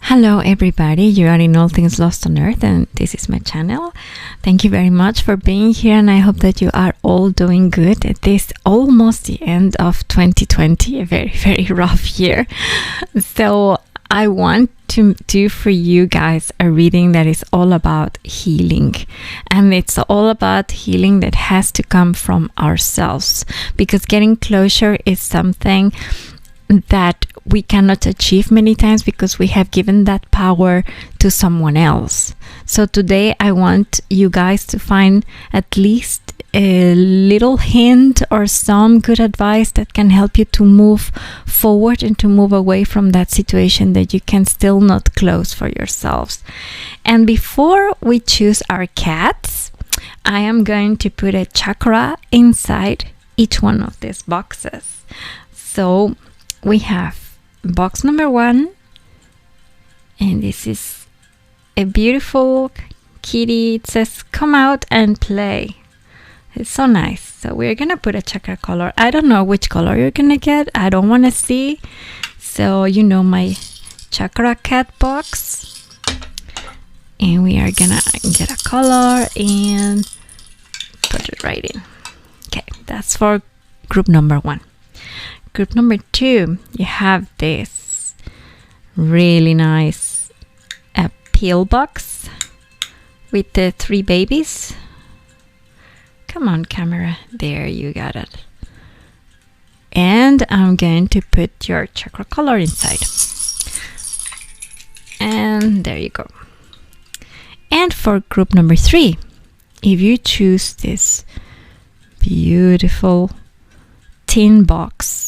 Hello everybody, you are in All Things Lost on Earth and this is my channel. Thank you very much for being here and I hope that you are all doing good at this almost the end of 2020, a very rough year. So I want to do for you guys a reading that is all about healing, and it's all about healing that has to come from ourselves, because getting closure is something that we cannot achieve many times because we have given that power to someone else. So today I want you guys to find at least a little hint or some good advice that can help you to move forward and to move away from that situation that you can still not close for yourselves. And before we choose our cats, I am going to put a chakra inside each one of these boxes. So we have box number 1, and this is a beautiful kitty. It says come out and play. It's so nice. So we're gonna put a chakra color. I don't know which color you're gonna get. I don't want to see. So you know my chakra cat box, and we are gonna get a color and put it right in. Okay, that's for group number 1. Group number 2, you have this really nice peel box with the 3 babies. Come on, camera. There, you got it. And I'm going to put your chakra color inside. And there you go. And for group number 3, if you choose this beautiful tin box,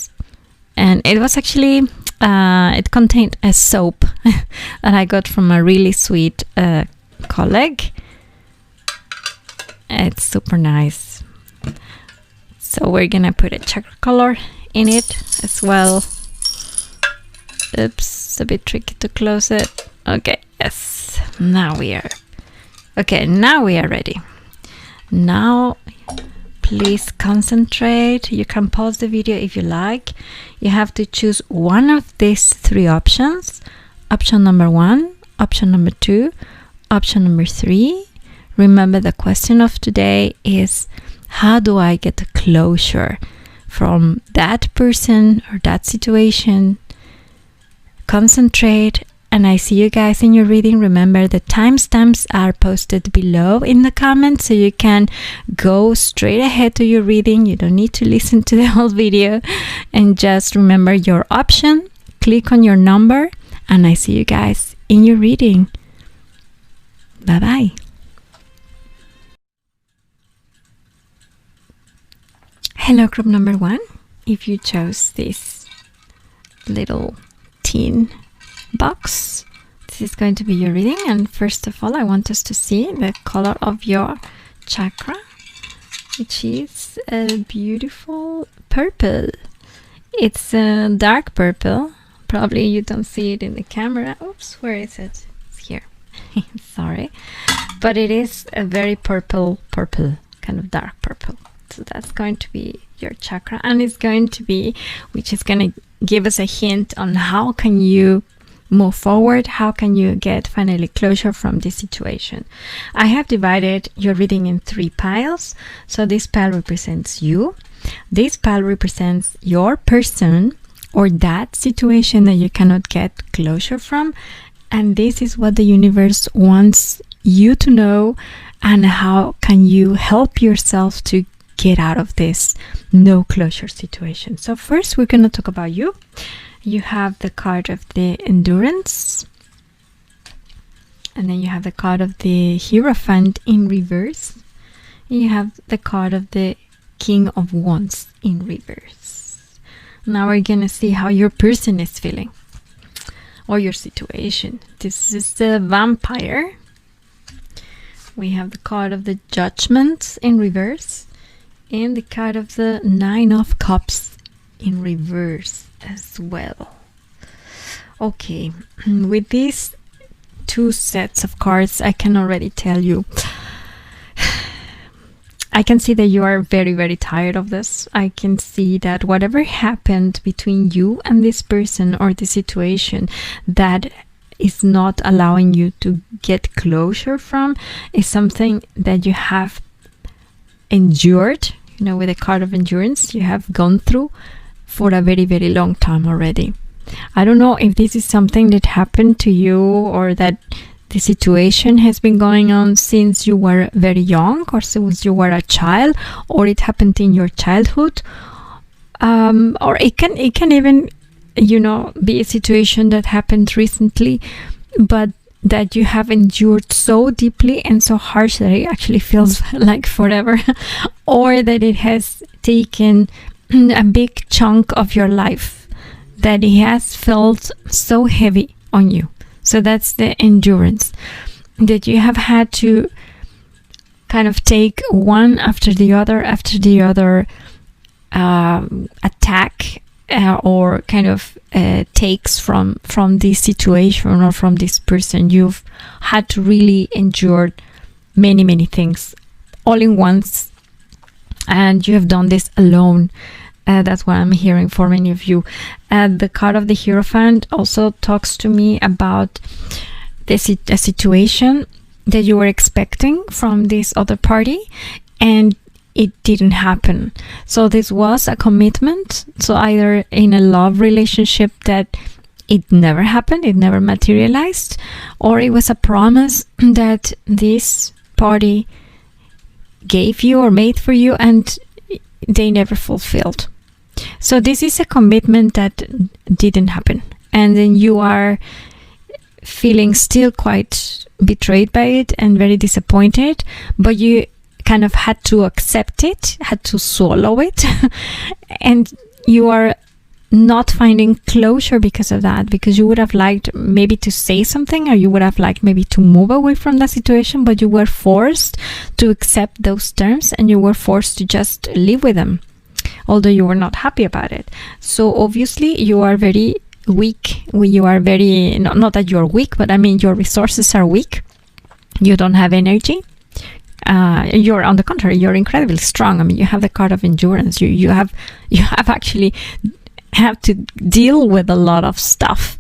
and it was actually it contained a soap that I got from a really sweet colleague. It's super nice. So we're gonna put a chakra color in it as well. Oops, a bit tricky to close it. Okay, yes, now we are ready. Now please concentrate. You can pause the video if you like. You have to choose one of these 3 options. Option number 1, option number 2, option number 3. Remember, the question of today is, how do I get closure from that person or that situation? Concentrate. And I see you guys in your reading. Remember, the timestamps are posted below in the comments, so you can go straight ahead to your reading. You don't need to listen to the whole video. And just remember your option, click on your number, and I see you guys in your reading. Bye-bye. Hello, group number 1. If you chose this little tin box, this is going to be your reading, and first of all I want us to see the color of your chakra, which is a beautiful purple. It's a dark purple. Probably you don't see it in the camera. Oops, where is it? It's here. Sorry, but it is a very purple, kind of dark purple. So that's going to be your chakra, and it's going to be, which is going to give us a hint on how can you move forward, how can you get finally closure from this situation. I have divided your reading in 3 piles. So this pile represents you, this pile represents your person or that situation that you cannot get closure from, and this is what the universe wants you to know, and how can you help yourself to get out of this no closure situation. So first we're going to talk about you. You have the card of the Endurance, and then you have the card of the Hierophant in reverse, and you have the card of the King of Wands in reverse. Now we're gonna see how your person is feeling or your situation. This is the Vampire. We have the card of the Judgment in reverse and the card of the Nine of Cups in reverse as well. Okay, with these two sets of cards, I can already tell you, I can see that you are very, very tired of this. I can see that whatever happened between you and this person or the situation that is not allowing you to get closure from is something that you have endured, you know, with a card of endurance, you have gone through for a very, very long time already. I don't know if this is something that happened to you or that the situation has been going on since you were very young or since you were a child, or it happened in your childhood, or it can even, you know, be a situation that happened recently, but that you have endured so deeply and so harsh that it actually feels like forever, or that it has taken a big chunk of your life, that it has felt so heavy on you. So that's the endurance, that you have had to kind of take one after the other attack or kind of takes from this situation or from this person. You've had to really endure many, many things all in once, and you have done this alone. That's what I'm hearing for many of you. The card of the Hierophant also talks to me about a situation that you were expecting from this other party and it didn't happen. So this was a commitment. So either in a love relationship that it never happened, it never materialized, or it was a promise that this party gave you or made for you and they never fulfilled. So this is a commitment that didn't happen, and then you are feeling still quite betrayed by it and very disappointed, but you kind of had to accept it, had to swallow it, and you are not finding closure because of that, because you would have liked maybe to say something, or you would have liked maybe to move away from that situation, but you were forced to accept those terms and you were forced to just live with them, although you were not happy about it. So obviously you are very weak. You are very, not that you're weak, but I mean your resources are weak. You don't have energy. You're on the contrary, you're incredibly strong. I mean, you have the card of endurance. You have actually have to deal with a lot of stuff,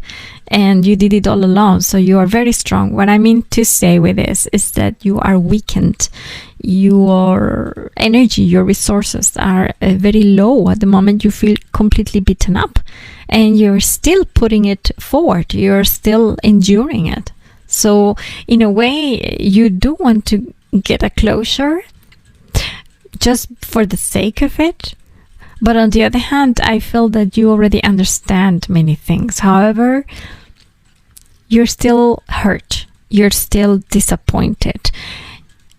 and you did it all alone, so you are very strong. What I mean to say with this is that you are weakened. Your energy, your resources are very low at the moment. You feel completely beaten up, and you're still putting it forward. You're still enduring it. So in a way, you do want to get a closure just for the sake of it. But on the other hand, I feel that you already understand many things. However, you're still hurt. You're still disappointed.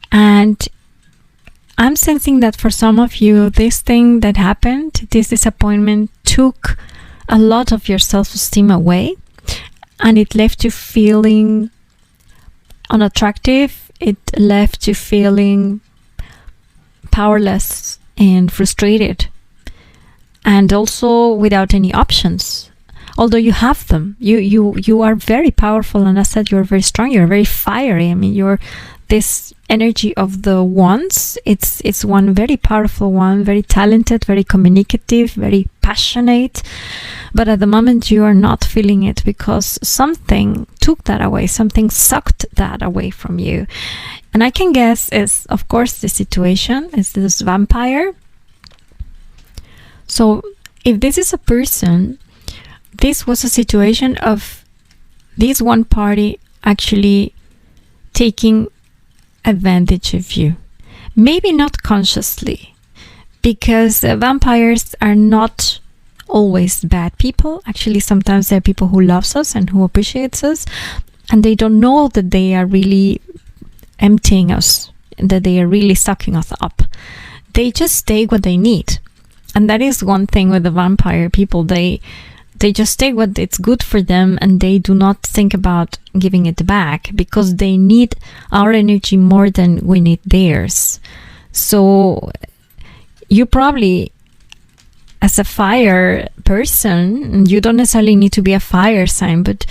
And I'm sensing that for some of you, this thing that happened, this disappointment, took a lot of your self-esteem away. And it left you feeling unattractive. It left you feeling powerless and frustrated. And also without any options, although you have them. You are very powerful, and as I said, you're very strong. You're very fiery. I mean, you're this energy of the wands. It's one very powerful one, very talented, very communicative, very passionate. But at the moment, you are not feeling it because something took that away. Something sucked that away from you. And I can guess is, of course, the situation is this vampire. So if this is a person, this was a situation of this one party actually taking advantage of you. Maybe not consciously, because vampires are not always bad people. Actually, sometimes they're people who loves us and who appreciates us, and they don't know that they are really emptying us, that they are really sucking us up. They just take what they need. And that is one thing with the vampire people. They just take what it's good for them, and they do not think about giving it back, because they need our energy more than we need theirs. So you probably, as a fire person, you don't necessarily need to be a fire sign, but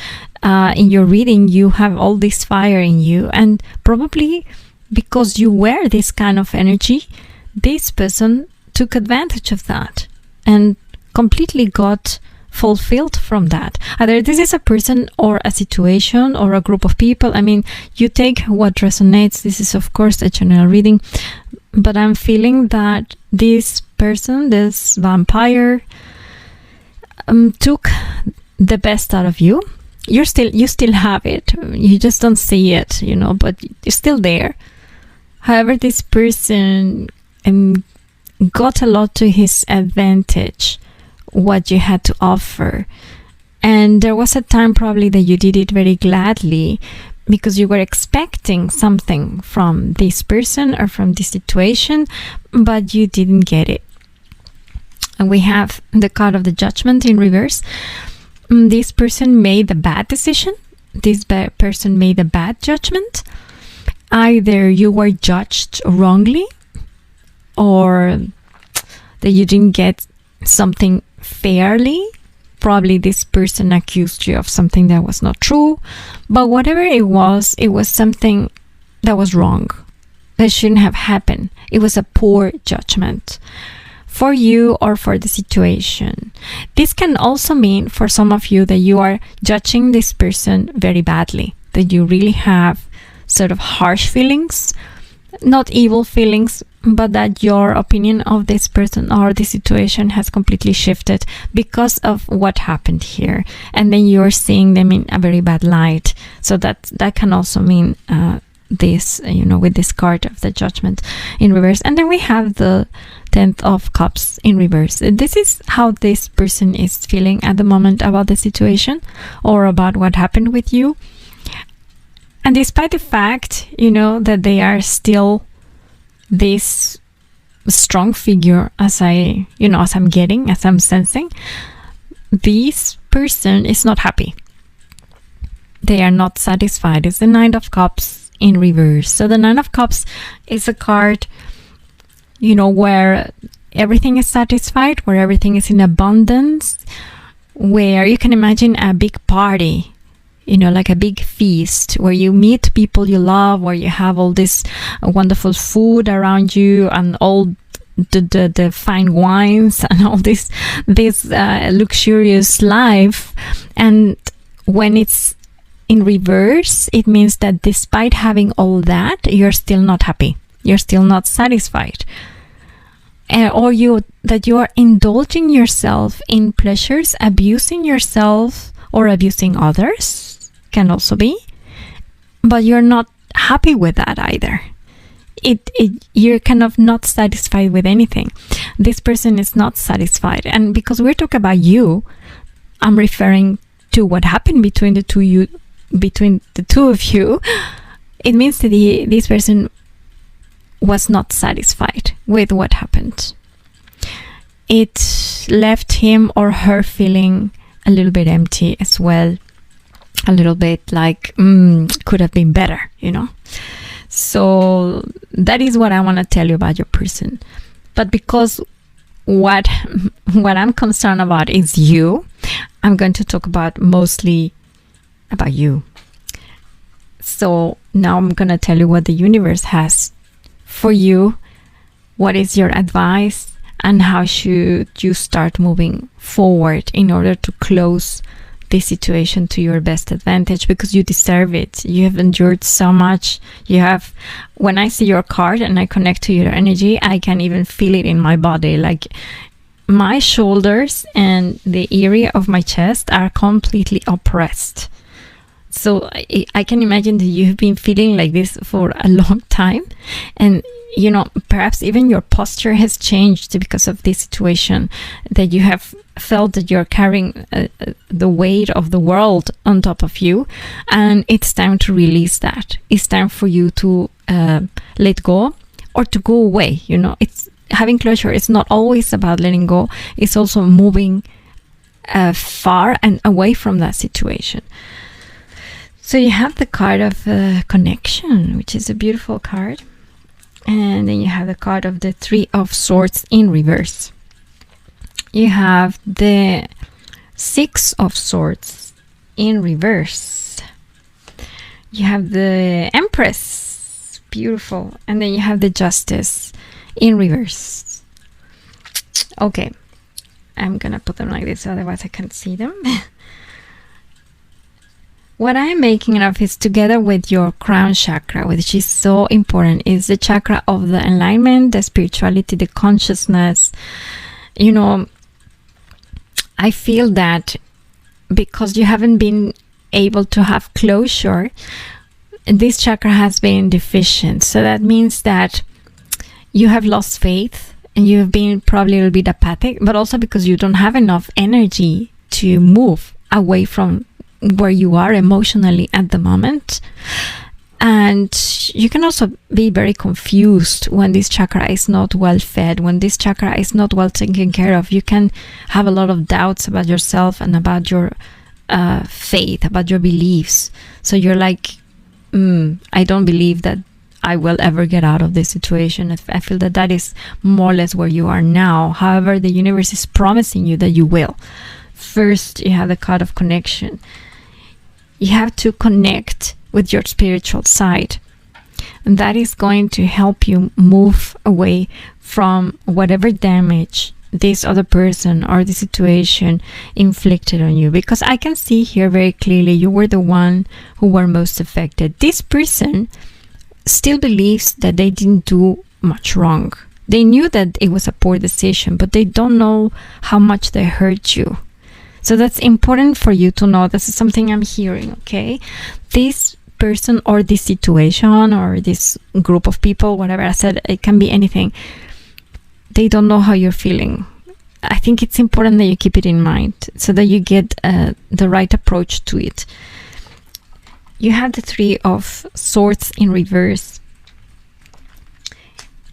in your reading you have all this fire in you, and probably because you wear this kind of energy, this person took advantage of that and completely got fulfilled from that. Either this is a person or a situation or a group of people. I mean, you take what resonates. This is of course a general reading, but I'm feeling that this person, this vampire, took the best out of you. You still have it. You just don't see it, you know, but it's still there. However, this person got a lot to his advantage, what you had to offer. And there was a time probably that you did it very gladly, because you were expecting something from this person or from this situation, but you didn't get it. And we have the card of the Judgment in reverse. This person made a bad decision. This person made a bad judgment. Either you were judged wrongly, or that you didn't get something fairly. Probably this person accused you of something that was not true. But whatever it was something that was wrong. That shouldn't have happened. It was a poor judgment for you or for the situation. This can also mean for some of you that you are judging this person very badly, that you really have sort of harsh feelings, not evil feelings, but that your opinion of this person or the situation has completely shifted because of what happened here, and then you're seeing them in a very bad light. So that can also mean this, you know, with this card of the Judgment in reverse. And then we have the 10th of Cups in reverse. This is how this person is feeling at the moment about the situation or about what happened with you. And despite the fact, you know, that they are still this strong figure, as I'm sensing, this person is not happy. They are not satisfied. It's the Nine of Cups in reverse. So the Nine of Cups is a card, you know, where everything is satisfied, where everything is in abundance, where you can imagine a big party, you know, like a big feast where you meet people you love, where you have all this wonderful food around you and all the fine wines and all this luxurious life. And when it's in reverse, it means that despite having all that, you're still not happy. You're still not satisfied. Or that you are indulging yourself in pleasures, abusing yourself or abusing others can also be, but you're not happy with that either. You're kind of not satisfied with anything. This person is not satisfied, and because we're talking about you, I'm referring to what happened between the two of you. It means that this person was not satisfied with what happened. It left him or her feeling a little bit empty as well, a little bit like could have been better, you know. So that is what I want to tell you about your person. But because what I'm concerned about is you, I'm going to talk about mostly about you. So now I'm going to tell you what the universe has for you, what is your advice, and how should you start moving forward in order to close this situation to your best advantage, because you deserve it. You have endured so much. When I see your card and I connect to your energy, I can even feel it in my body. Like my shoulders and the area of my chest are completely oppressed. So I can imagine that you've been feeling like this for a long time, and you know, perhaps even your posture has changed because of this situation, that you have felt that you're carrying the weight of the world on top of you, and it's time to release that. It's time for you to let go or to go away. You know, having closure is not always about letting go. It's also moving far and away from that situation. So you have the card of connection, which is a beautiful card. And then you have the card of the Three of Swords in reverse. You have the Six of Swords in reverse. You have the Empress, beautiful. And then you have the Justice in reverse. Okay, I'm gonna put them like this, otherwise I can't see them. What I'm making of is together with your crown chakra, which is so important, is the chakra of the enlightenment, the spirituality, the consciousness. You know, I feel that because you haven't been able to have closure, this chakra has been deficient. So that means that you have lost faith and you've been probably a little bit apathic, but also because you don't have enough energy to move away from where you are emotionally at the moment. And you can also be very confused when this chakra is not well fed, when this chakra is not well taken care of. You can have a lot of doubts about yourself and about your faith, about your beliefs. So you're like, I don't believe that I will ever get out of this situation. I feel that that is more or less where you are now. However, the universe is promising you that you will. First, you have the card of connection. You have to connect with your spiritual side. And that is going to help you move away from whatever damage this other person or the situation inflicted on you. Because I can see here very clearly you were the one who were most affected. This person still believes that they didn't do much wrong. They knew that it was a poor decision, but they don't know how much they hurt you. So that's important for you to know. This is something I'm hearing, okay? This person or this situation or this group of people, whatever I said, it can be anything. They don't know how you're feeling. I think it's important that you keep it in mind so that you get the right approach to it. You have the Three of Swords in reverse.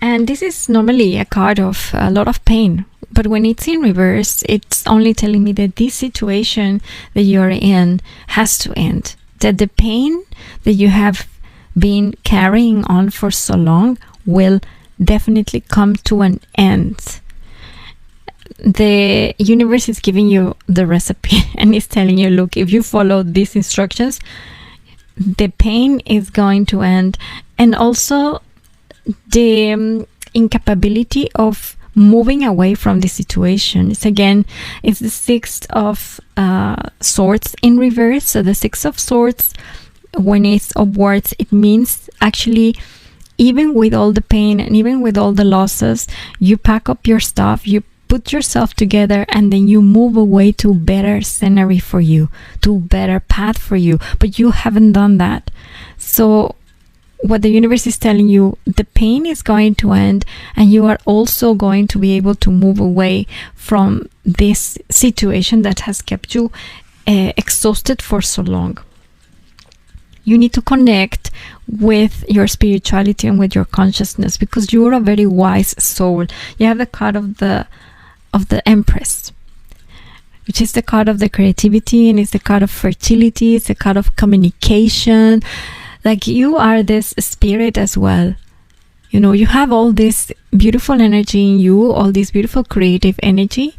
And this is normally a card of a lot of pain. But when it's in reverse, it's only telling me that this situation that you're in has to end. That the pain that you have been carrying on for so long will definitely come to an end. The universe is giving you the recipe and it's telling you, look, if you follow these instructions, the pain is going to end. And also the incapability of moving away from the situation. It's the Six of Swords in reverse. So the Six of Swords, when it's upwards, it means actually, even with all the pain and even with all the losses, you pack up your stuff, you put yourself together, and then you move away to better scenery for you, to better path for you. But you haven't done that. So what the universe is telling you, the pain is going to end, and you are also going to be able to move away from this situation that has kept you exhausted for so long. You need to connect with your spirituality and with your consciousness, because you're a very wise soul. You have the card of the Empress, which is the card of the creativity, and it's the card of fertility, it's the card of communication. Like, you are this spirit as well. You know, you have all this beautiful energy in you, all this beautiful creative energy,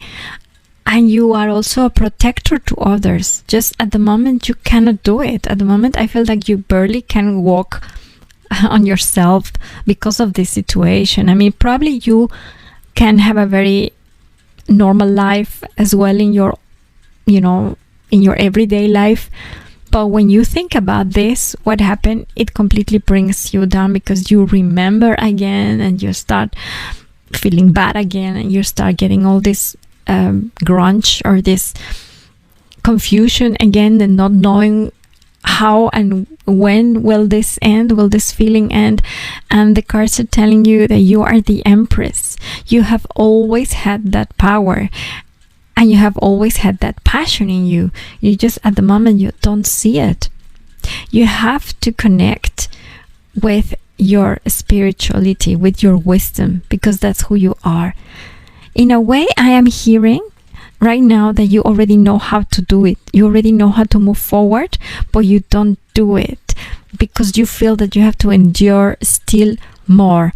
and you are also a protector to others. Just at the moment, you cannot do it. At the moment, I feel like you barely can walk on yourself because of this situation. I mean, probably you can have a very normal life as well in your, in your everyday life. But when you think about this, what happened, it completely brings you down, because you remember again and you start feeling bad again, and you start getting all this grunge or this confusion again, and not knowing how and when will this end, will this feeling end. And the cards are telling you that you are the Empress. You have always had that power. And you have always had that passion in you. You just, at the moment, you don't see it. You have to connect with your spirituality, with your wisdom, because that's who you are. In a way, I am hearing right now that you already know how to do it. You already know how to move forward, but you don't do it because you feel that you have to endure still more.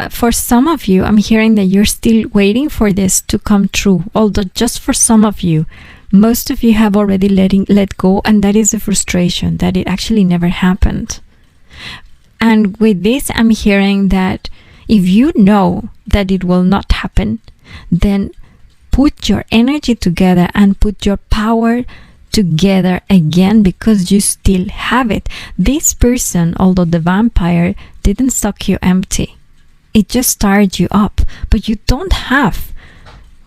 For some of you, I'm hearing that you're still waiting for this to come true, although just for some of you. Most of you have already let go, and that is the frustration that it actually never happened. And with this, I'm hearing that if you know that it will not happen, then put your energy together and put your power together again, because you still have it. This person, although the vampire, didn't suck you empty. It just stirred you up, but you don't have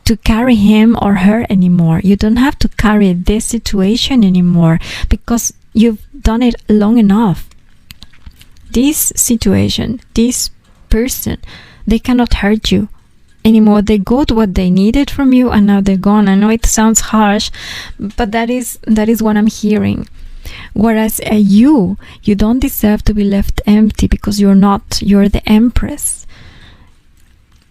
to carry him or her anymore. You don't have to carry this situation anymore because you've done it long enough. This situation, this person, they cannot hurt you anymore. They got what they needed from you and now they're gone. I know it sounds harsh, but that is what I'm hearing. Whereas you don't deserve to be left empty because you're not. You're the Empress.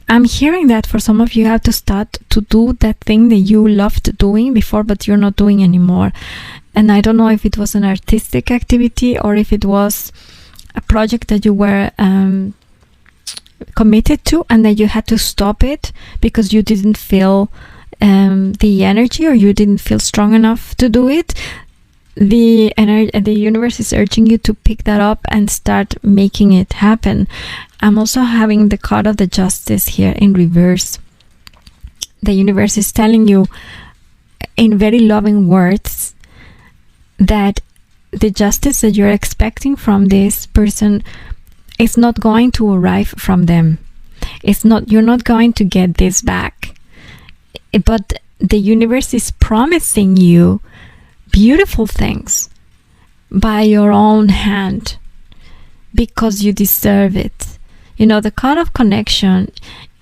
I'm hearing that for some of you, you have to start to do that thing that you loved doing before, but you're not doing anymore. And I don't know if it was an artistic activity or if it was a project that you were committed to and that you had to stop it because you didn't feel the energy or you didn't feel strong enough to do it. The universe is urging you to pick that up and start making it happen. I'm also having the card of the Justice here in reverse. The universe is telling you in very loving words that the justice that you're expecting from this person is not going to arrive from them. You're not going to get this back. But the universe is promising you beautiful things by your own hand because you deserve it. You know, the card of connection,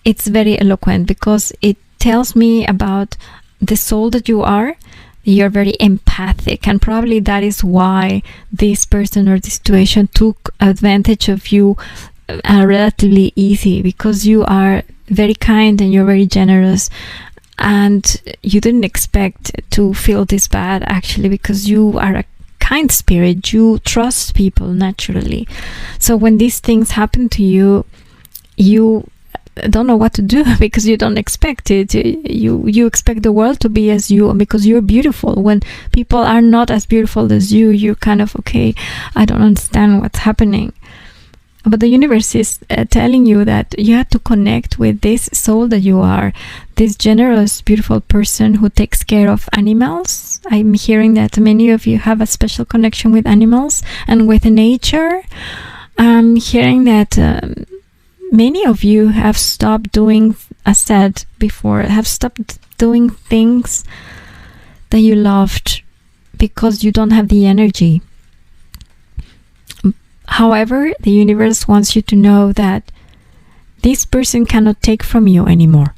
it's very eloquent because it tells me about the soul that you are. You're very empathic, and probably that is why this person or this situation took advantage of you relatively easy, because you are very kind and you're very generous. And you didn't expect to feel this bad, actually, because you are a kind spirit. You trust people naturally. So when these things happen to you, you don't know what to do because you don't expect it. You expect the world to be as you, because you're beautiful. When people are not as beautiful as you, you're kind of, okay, I don't understand what's happening. But the universe is telling you that you have to connect with this soul that you are, this generous, beautiful person who takes care of animals. I'm hearing that many of you have a special connection with animals and with nature. I'm hearing that many of you have stopped doing, as said before, have stopped doing things that you loved because you don't have the energy. However, the universe wants you to know that this person cannot take from you anymore.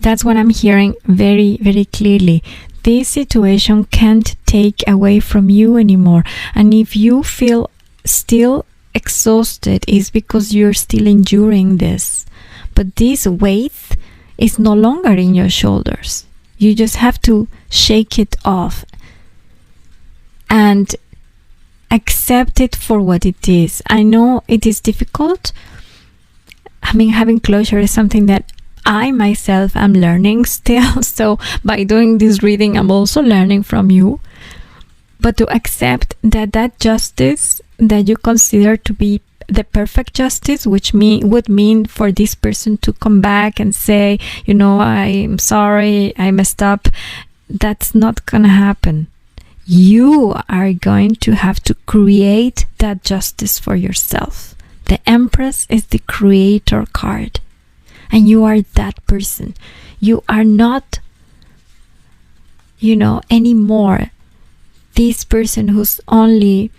That's what I'm hearing very, very clearly. This situation can't take away from you anymore. And if you feel still exhausted, it's because you're still enduring this. But this weight is no longer in your shoulders. You just have to shake it off and accept it for what it is. I know it is difficult. I mean, having closure is something that I myself am learning still. So by doing this reading, I'm also learning from you. But to accept that justice that you consider to be the perfect justice, which would mean for this person to come back and say, you know, I'm sorry, I messed up. That's not gonna happen. You are going to have to create that justice for yourself. The Empress is the creator card, and you are that person. You are not, anymore this person who's only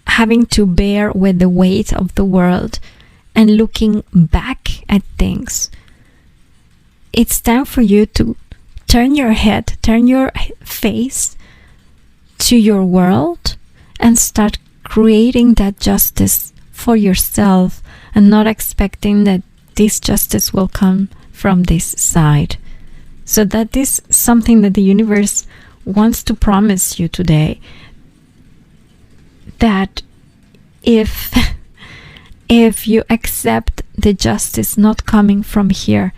having to bear with the weight of the world and looking back at things. It's time for you to turn your head, turn your face to your world and start creating that justice for yourself and not expecting that this justice will come from this side. So that is something that the universe wants to promise you today, that if you accept the justice not coming from here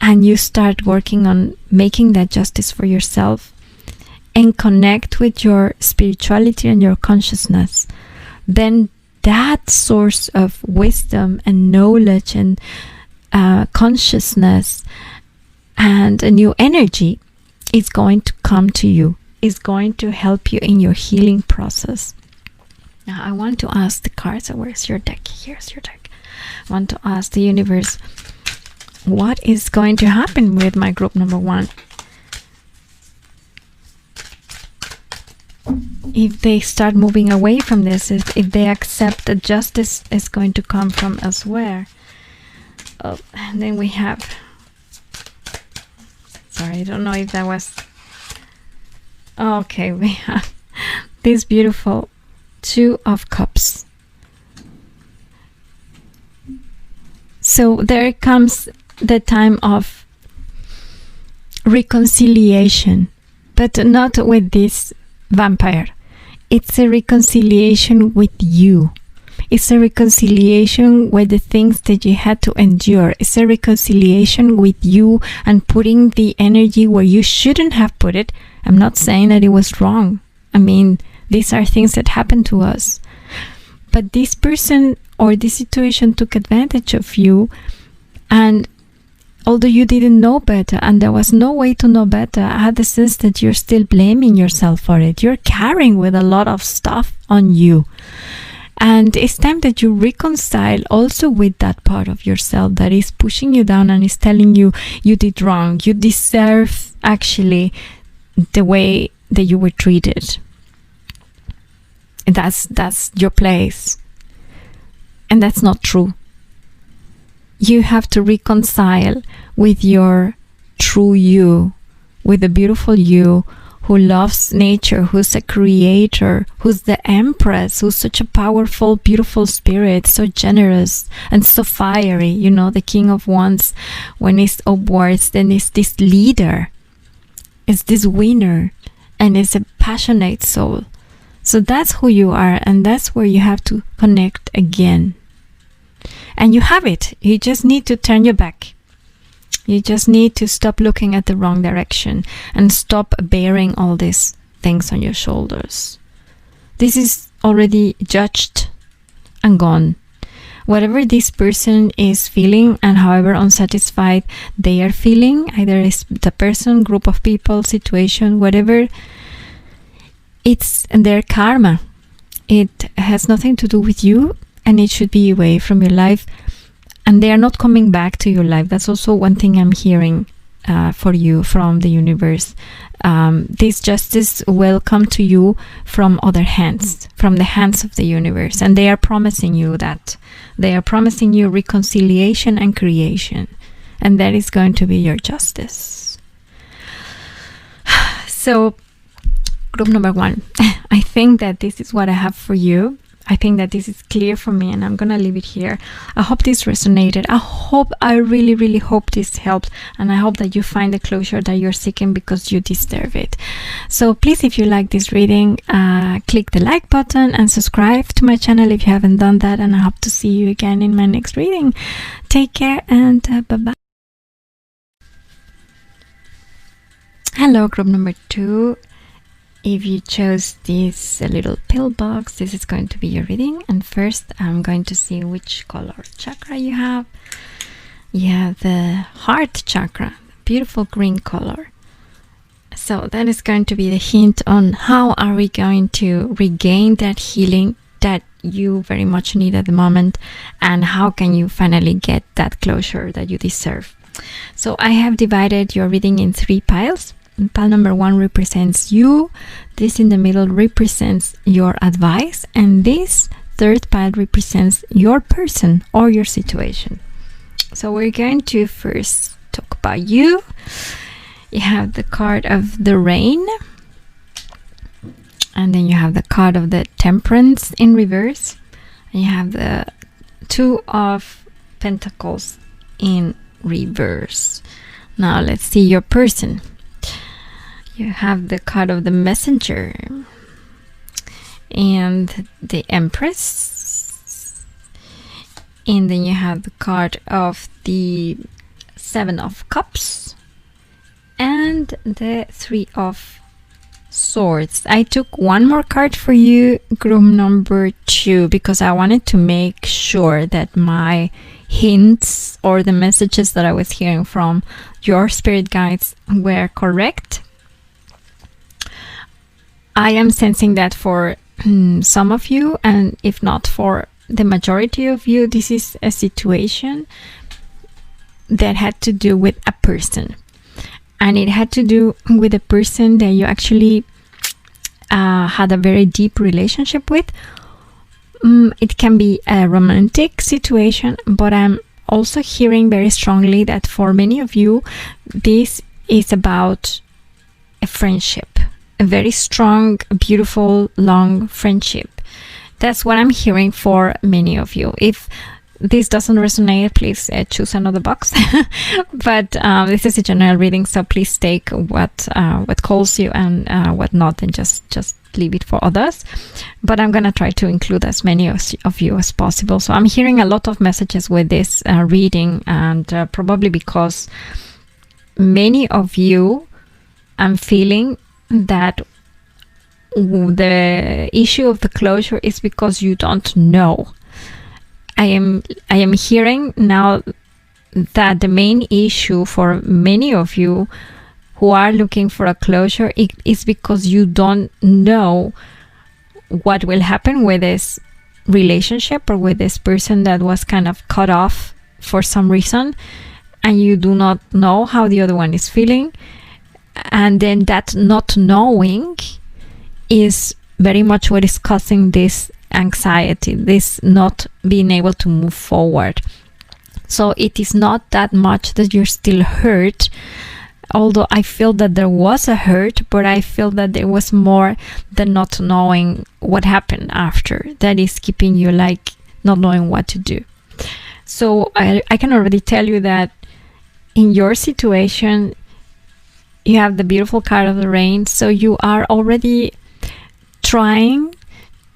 and you start working on making that justice for yourself and connect with your spirituality and your consciousness, then that source of wisdom and knowledge and consciousness and a new energy is going to come to you, is going to help you in your healing process. Now I want to ask the cards, where's your deck? Here's your deck. I want to ask the universe, what is going to happen with my group number 1? If they start moving away from this, if they accept that justice is going to come from elsewhere. Oh, and then we have, sorry, I don't know if that was, okay, we have this beautiful 2 of Cups. So there comes the time of reconciliation, but not with this vampire. It's a reconciliation with you. It's a reconciliation with the things that you had to endure. It's a reconciliation with you and putting the energy where you shouldn't have put it. I'm not saying that it was wrong. I mean, these are things that happen to us. But this person or this situation took advantage of you, and although you didn't know better and there was no way to know better, I had the sense that you're still blaming yourself for it. You're carrying with a lot of stuff on you. And it's time that you reconcile also with that part of yourself that is pushing you down and is telling you you did wrong. You deserve actually the way that you were treated. That's your place. And that's not true. You have to reconcile with your true you, with the beautiful you who loves nature, who's a creator, who's the empress, who's such a powerful, beautiful spirit, so generous and so fiery. You know, the King of Wands, when he's upwards, then is this leader, is this winner, and is a passionate soul. So that's who you are, and that's where you have to connect again. And you have it. You just need to turn your back. You just need to stop looking at the wrong direction and stop bearing all these things on your shoulders. This is already judged and gone. Whatever this person is feeling and however unsatisfied they are feeling, either it's the person, group of people, situation, whatever, it's their karma. It has nothing to do with you, and it should be away from your life. And they are not coming back to your life. That's also one thing I'm hearing for you from the universe. This justice will come to you from other hands, from the hands of the universe. And they are promising you that. They are promising you reconciliation and creation. And that is going to be your justice. So, group number 1. I think that this is what I have for you. I think that this is clear for me, and I'm gonna leave it here. I hope this resonated. I really, really hope this helped, and I hope that you find the closure that you're seeking, because you deserve it. So please, if you like this reading, click the like button and subscribe to my channel if you haven't done that, and I hope to see you again in my next reading. Take care, and bye-bye. Hello, group number 2. If you chose this little pill box, this is going to be your reading. And first, I'm going to see which color chakra you have. You have the heart chakra, beautiful green color. So that is going to be the hint on how are we going to regain that healing that you very much need at the moment, and how can you finally get that closure that you deserve. So I have divided your reading in 3 piles. Pile number 1 represents you, this in the middle represents your advice, and this third pile represents your person or your situation. So we're going to first talk about you. You have the card of the rain, And then you have the card of the Temperance in reverse. And you have the Two of Pentacles in reverse. Now let's see your person. You have the card of the Messenger and the Empress. And then you have the card of the Seven of Cups and the Three of Swords. I took one more card for you, group number 2, because I wanted to make sure that my hints or the messages that I was hearing from your spirit guides were correct. I am sensing that for some of you, and if not for the majority of you, this is a situation that had to do with a person. And it had to do with a person that you actually had a very deep relationship with. It can be a romantic situation, but I'm also hearing very strongly that for many of you, this is about a friendship, a very strong, beautiful, long friendship. That's what I'm hearing for many of you. If this doesn't resonate, please choose another box. But this is a general reading, so please take what calls you and what not, and just leave it for others. But I'm gonna try to include as many of you as possible. So I'm hearing a lot of messages with this reading, and probably because many of you, I'm feeling that the issue of the closure is because you don't know. I am hearing now that the main issue for many of you who are looking for a closure is because you don't know what will happen with this relationship or with this person that was kind of cut off for some reason, and you do not know how the other one is feeling. And then that not knowing is very much what is causing this anxiety, this not being able to move forward. So it is not that much that you're still hurt, although I feel that there was a hurt, but I feel that there was more than not knowing what happened after that is keeping you like not knowing what to do. So I can already tell you that in your situation you have the beautiful card of the Rain, so you are already trying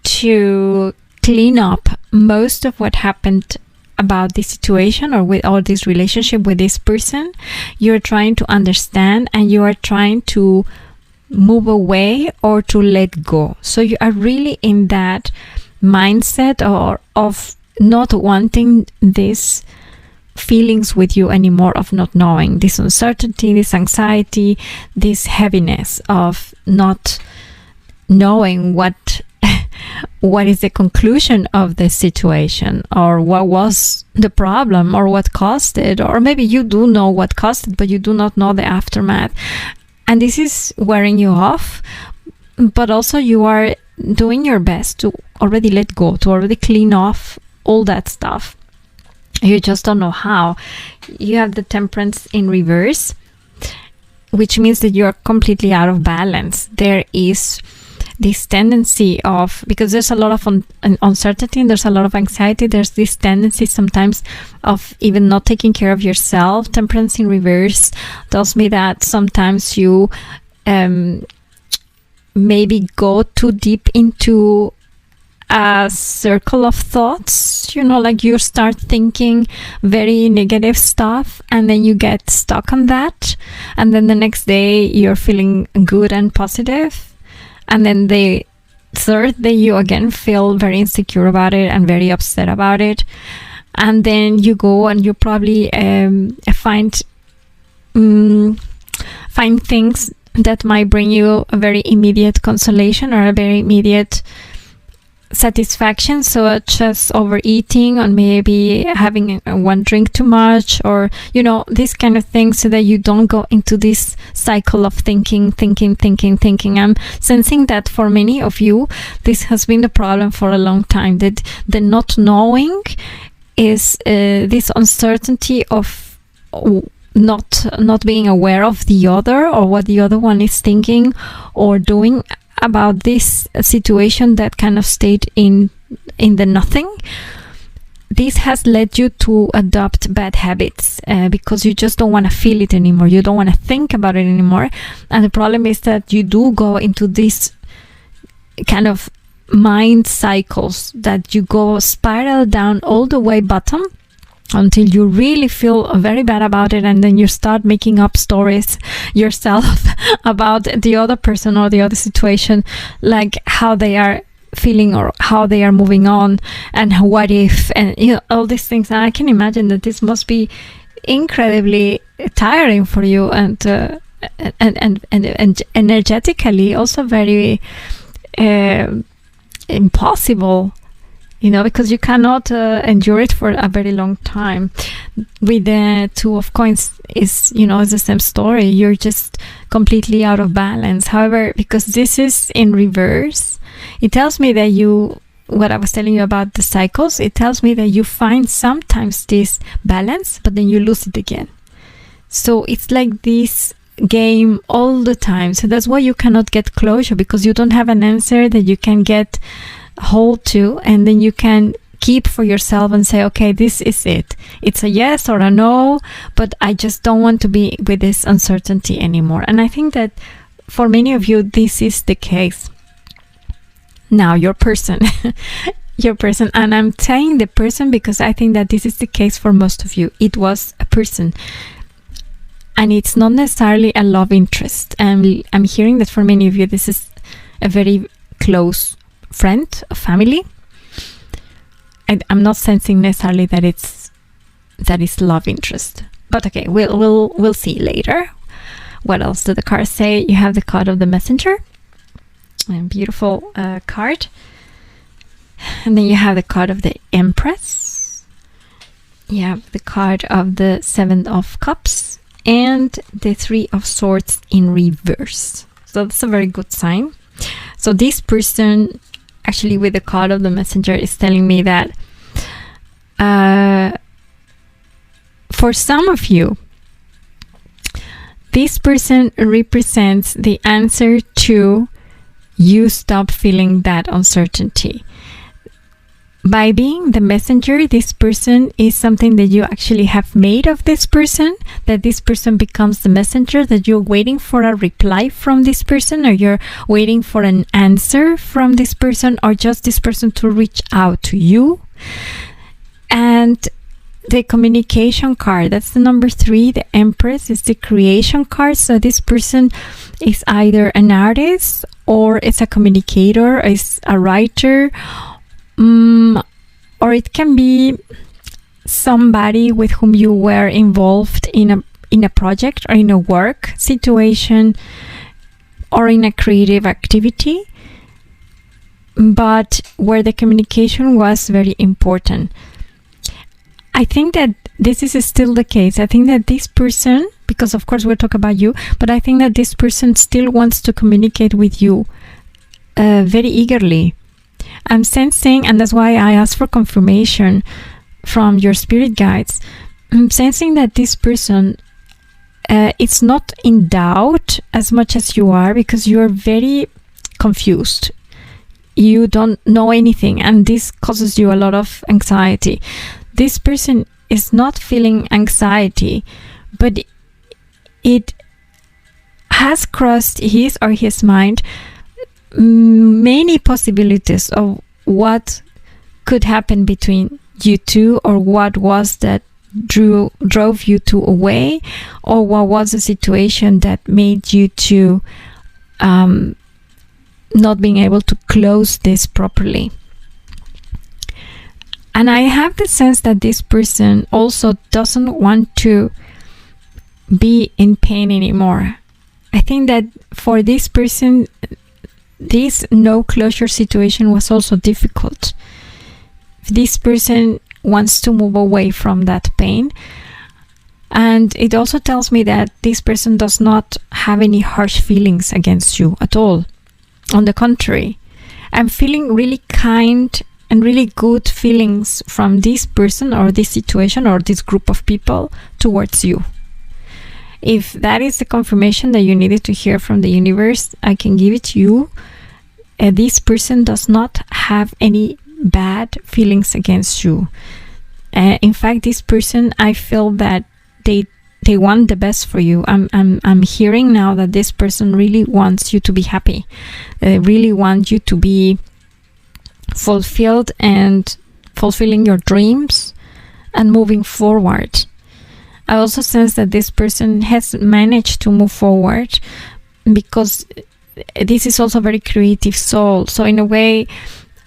to clean up most of what happened about this situation or with all this relationship with this person. You're trying to understand, and you are trying to move away or to let go. So you are really in that mindset of not wanting these feelings with you anymore, of not knowing, this uncertainty, this anxiety, this heaviness of not knowing what is the conclusion of the situation, or what was the problem, or what caused it, or maybe you do know what caused it, but you do not know the aftermath. And this is wearing you off, but also you are doing your best to already let go, to already clean off all that stuff. You just don't know how. You have the Temperance in reverse, which means that you're completely out of balance. There is this tendency of, because there's a lot of uncertainty, there's a lot of anxiety, there's this tendency sometimes of even not taking care of yourself. Temperance in reverse tells me that sometimes you maybe go too deep into a circle of thoughts, like you start thinking very negative stuff, and then you get stuck on that, and then the next day you're feeling good and positive, and then the third day you again feel very insecure about it and very upset about it, and then you go and you probably find things that might bring you a very immediate consolation or a very immediate satisfaction, such as overeating, or maybe having one drink too much, or this kind of thing, so that you don't go into this cycle of thinking. I'm sensing that for many of you this has been the problem for a long time, that the not knowing is this uncertainty of not being aware of the other, or what the other one is thinking or doing about this situation that kind of stayed in the nothing, this has led you to adopt bad habits because you just don't want to feel it anymore. You don't want to think about it anymore. And the problem is that you do go into this kind of mind cycles that you go spiral down all the way bottom until you really feel very bad about it, and then you start making up stories yourself about the other person or the other situation, like how they are feeling or how they are moving on and what if, and all these things. And I can imagine that this must be incredibly tiring for you and energetically also very impossible, because you cannot endure it for a very long time. With the Two of Coins is it's the same story. You're just completely out of balance. However, because this is in reverse, it tells me that what I was telling you about the cycles, it tells me that you find sometimes this balance, but then you lose it again. So it's like this game all the time. So that's why you cannot get closure, because you don't have an answer that you can get hold to, and then you can keep for yourself and say, okay, this is it. It's a yes or a no, but I just don't want to be with this uncertainty anymore. And I think that for many of you, this is the case. Now, your person, and I'm saying the person because I think that this is the case for most of you. It was a person. And it's not necessarily a love interest. And I'm hearing that for many of you, this is a very close friend, a family. And I'm not sensing necessarily that it's love interest. But okay, we'll see later. What else do the cards say? You have the card of the Messenger, a beautiful card. And then you have the card of the Empress. You have the card of the Seven of Cups and the Three of Swords in reverse. So that's a very good sign. So this person, actually with the card of the Messenger, is telling me that for some of you, this person represents the answer to you stop feeling that uncertainty. By being the messenger, this person is something that you actually have made of this person, that this person becomes the messenger, that you're waiting for a reply from this person, or you're waiting for an answer from this person, or just this person to reach out to you. And the communication card, that's the number 3, the Empress, is the creation card. So this person is either an artist, or it's a communicator, or is a writer, or it can be somebody with whom you were involved in a project or in a work situation or in a creative activity, but where the communication was very important. I think that this is still the case. I think that this person, because of course we'll talk about you, but I think that this person still wants to communicate with you very eagerly. I'm sensing, and that's why I asked for confirmation from your spirit guides. I'm sensing that this person, it's not in doubt as much as you are, because you're very confused. You don't know anything, and this causes you a lot of anxiety. This person is not feeling anxiety, but it has crossed his or his mind many possibilities of what could happen between you two, or what was that drove you two away, or what was the situation that made you to not being able to close this properly. And I have the sense that this person also doesn't want to be in pain anymore. I think that for this person, this no closure situation was also difficult. This person wants to move away from that pain. And it also tells me that this person does not have any harsh feelings against you at all. On the contrary, I'm feeling really kind and really good feelings from this person or this situation or this group of people towards you. If that is the confirmation that you needed to hear from the universe, I can give it to you. this person does not have any bad feelings against you. In fact, this person, I feel that they want the best for you. I'm hearing now that this person really wants you to be happy. They really want you to be fulfilled and fulfilling your dreams and moving forward. I also sense that this person has managed to move forward because this is also a very creative soul. So in a way,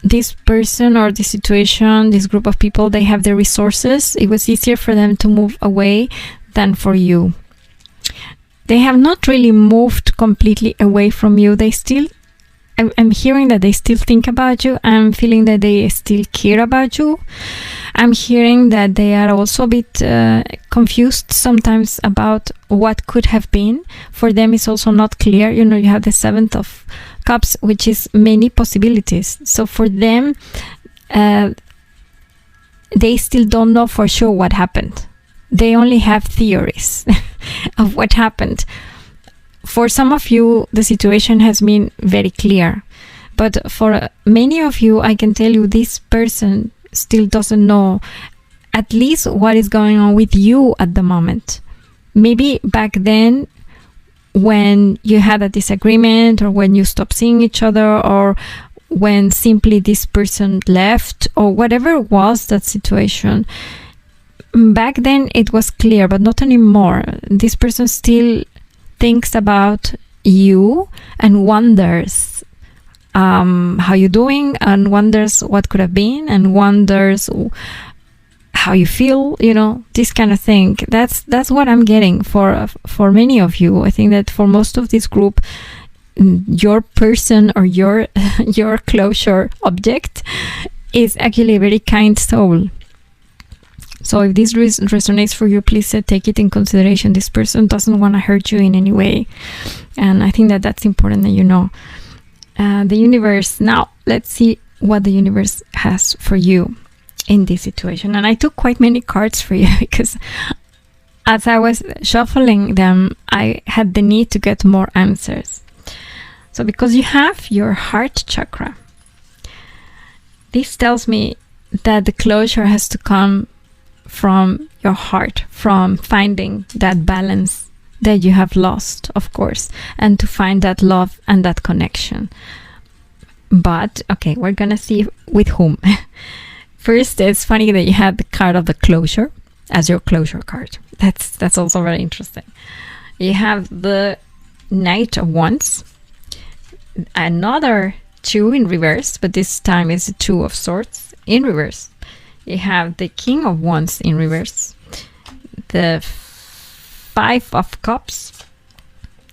this person or the situation, this group of people, they have the resources. It was easier for them to move away than for you. They have not really moved completely away from you. They still, I'm hearing that they still think about you. I'm feeling that they still care about you. I'm hearing that they are also a bit confused sometimes about what could have been. For them, it's also not clear. You know, you have the 7th of Cups, which is many possibilities. So for them, they still don't know for sure what happened. They only have theories of what happened. For some of you, the situation has been very clear. But for many of you, I can tell you this person still doesn't know at least what is going on with you at the moment. Maybe back then, when you had a disagreement, or when you stopped seeing each other, or when simply this person left, or whatever was that situation, back then it was clear, but not anymore. This person still thinks about you and wonders how you're doing, and wonders what could have been, and wonders how you feel, you know, this kind of thing. That's what I'm getting for many of you. I think that for most of this group, your person or your closure object is actually a very kind soul. So if this resonates for you, please take it in consideration. This person doesn't want to hurt you in any way, and I think that that's important that you know. The universe. Now let's see what the universe has for you in this situation. And I took quite many cards for you because as I was shuffling them, I had the need to get more answers. So because you have your heart chakra, this tells me that the closure has to come from your heart, from finding that balance that you have lost, of course, and to find that love and that connection. But okay, we're gonna see with whom. First, it's funny that you had the card of the closure as your closure card. That's also very interesting. You have the Knight of Wands, another 2 in reverse, but this time is the 2 of Swords in reverse. You have the King of Wands in reverse, the 5 of Cups.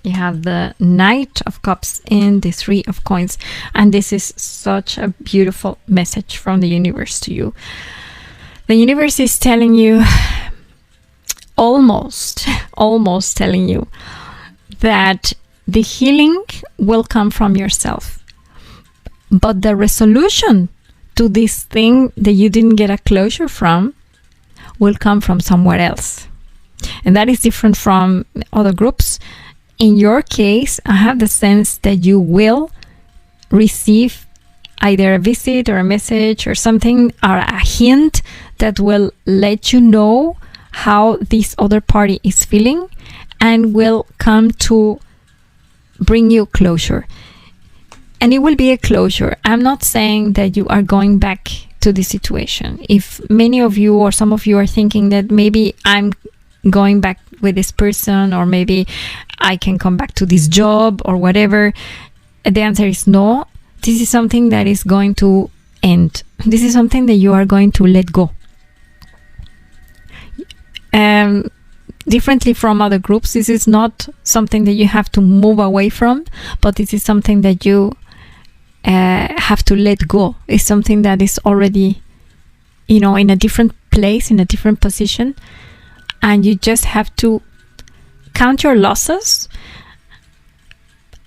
You have the Knight of Cups and the 3 of Coins. And this is such a beautiful message from the universe to you. The universe is telling you, almost telling you, that the healing will come from yourself. But the resolution to this thing that you didn't get a closure from will come from somewhere else. And that is different from other groups. In your case, I have the sense that you will receive either a visit or a message or something, or a hint that will let you know how this other party is feeling and will come to bring you closure. And it will be a closure. I'm not saying that you are going back to the situation. If many of you or some of you are thinking that maybe I'm going back with this person, or maybe I can come back to this job or whatever, the answer is no. This is something that is going to end. This is something that you are going to let go. Differently from other groups, this is not something that you have to move away from, but this is something that you have to let go. It's something that is already, you know, in a different place, in a different position, and you just have to count your losses,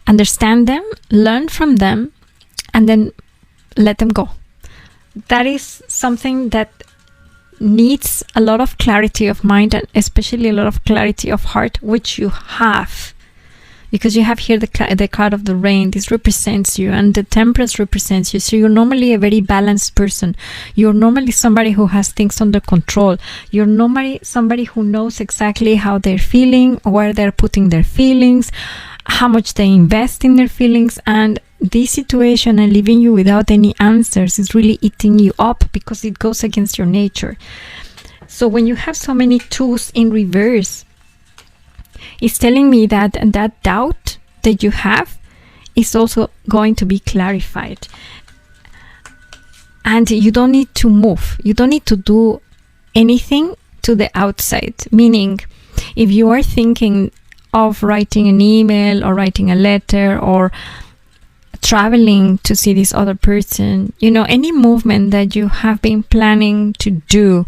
understand them, learn from them, and then let them go. That is something that needs a lot of clarity of mind, and especially a lot of clarity of heart, which you have. because you have here the card of the rain. This represents you, and the temperance represents you. So you're normally a very balanced person. You're normally somebody who has things under control. You're normally somebody who knows exactly how they're feeling, where they're putting their feelings, how much they invest in their feelings. And this situation and leaving you without any answers is really eating you up, because it goes against your nature. So when you have so many tools in reverse, it's telling me that that doubt that you have is also going to be clarified. And you don't need to move. You don't need to do anything to the outside. Meaning, if you are thinking of writing an email or writing a letter or traveling to see this other person, any movement that you have been planning to do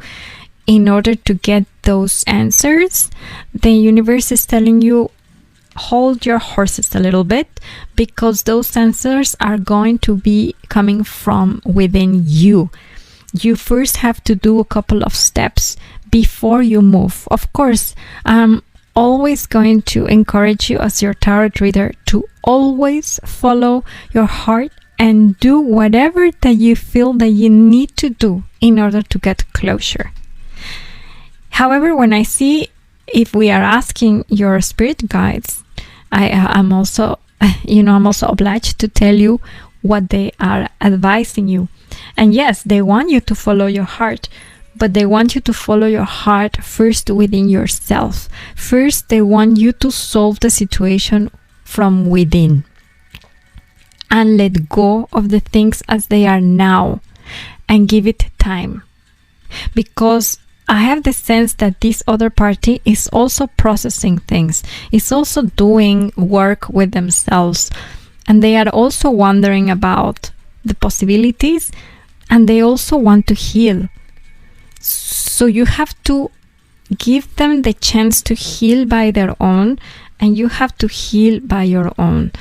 in order to get those answers, the universe is telling you, hold your horses a little bit, because those answers are going to be coming from within you. You first have to do a couple of steps before you move. Of course, I'm always going to encourage you as your tarot reader to always follow your heart and do whatever that you feel that you need to do in order to get closure. However, when I see, if we are asking your spirit guides, I'm also obliged to tell you what they are advising you. And yes, they want you to follow your heart, but they want you to follow your heart first within yourself. First, they want you to solve the situation from within and let go of the things as they are now and give it time. Because I have the sense that this other party is also processing things, is also doing work with themselves, and they are also wondering about the possibilities, and they also want to heal. So you have to give them the chance to heal by their own, and you have to heal by your own.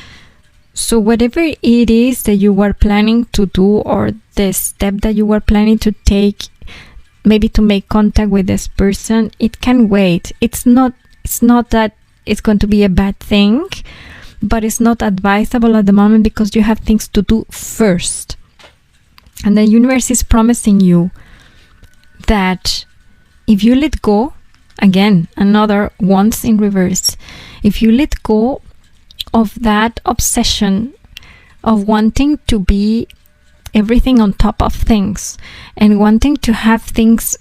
So whatever it is that you were planning to do, or the step that you were planning to take, maybe to make contact with this person, it can wait. It's not that it's going to be a bad thing, but it's not advisable at the moment because you have things to do first. And the universe is promising you that if you let go, again, another once in reverse, if you let go of that obsession of wanting to be everything on top of things and wanting to have things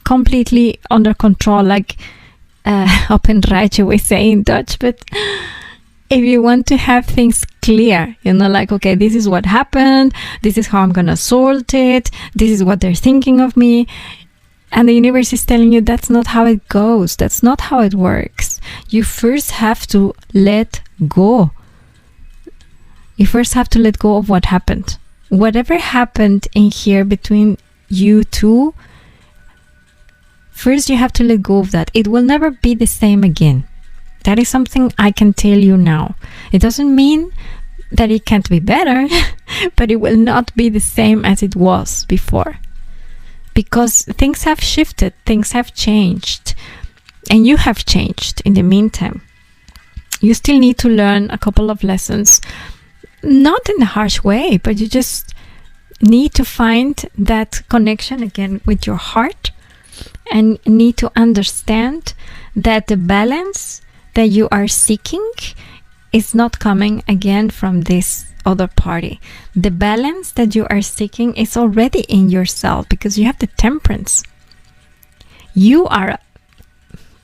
completely under control, like op een rijtje we say in Dutch, but if you want to have things clear, like, okay, this is what happened, this is how I'm gonna sort it, this is what they're thinking of me, and the universe is telling you that's not how it goes, that's not how it works. You first have to let go. You first have to let go of what happened. Whatever happened in here between you two, first you have to let go of that. It will never be the same again. That is something I can tell you now. It doesn't mean that it can't be better, but it will not be the same as it was before. Because things have shifted, things have changed, and you have changed in the meantime. You still need to learn a couple of lessons, not in a harsh way, but you just need to find that connection again with your heart, and need to understand that the balance that you are seeking is not coming again from this other party. The balance that you are seeking is already in yourself, because you have the temperance. You are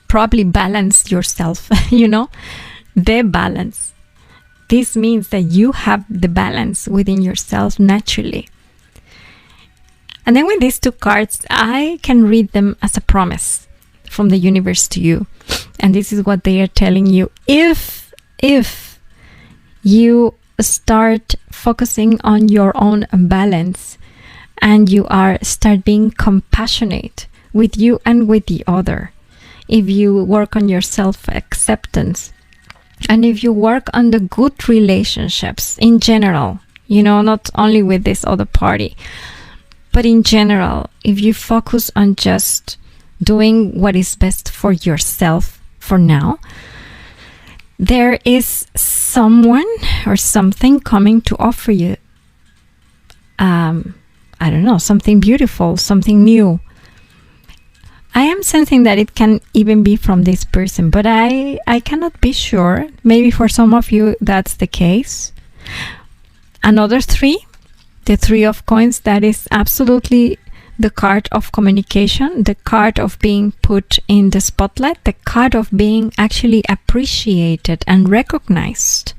probably balanced yourself, the balance. This means that you have the balance within yourself naturally. And then with these two cards, I can read them as a promise from the universe to you. And this is what they are telling you. If you start focusing on your own balance, and you start being compassionate with you and with the other, if you work on your self-acceptance, and if you work on the good relationships in general, not only with this other party, but in general, if you focus on just doing what is best for yourself for now, there is someone or something coming to offer you, I don't know, something beautiful, something new. I am sensing that it can even be from this person, but I cannot be sure. Maybe for some of you that's the case. Another three, the three of coins, that is absolutely the card of communication, the card of being put in the spotlight, the card of being actually appreciated and recognized.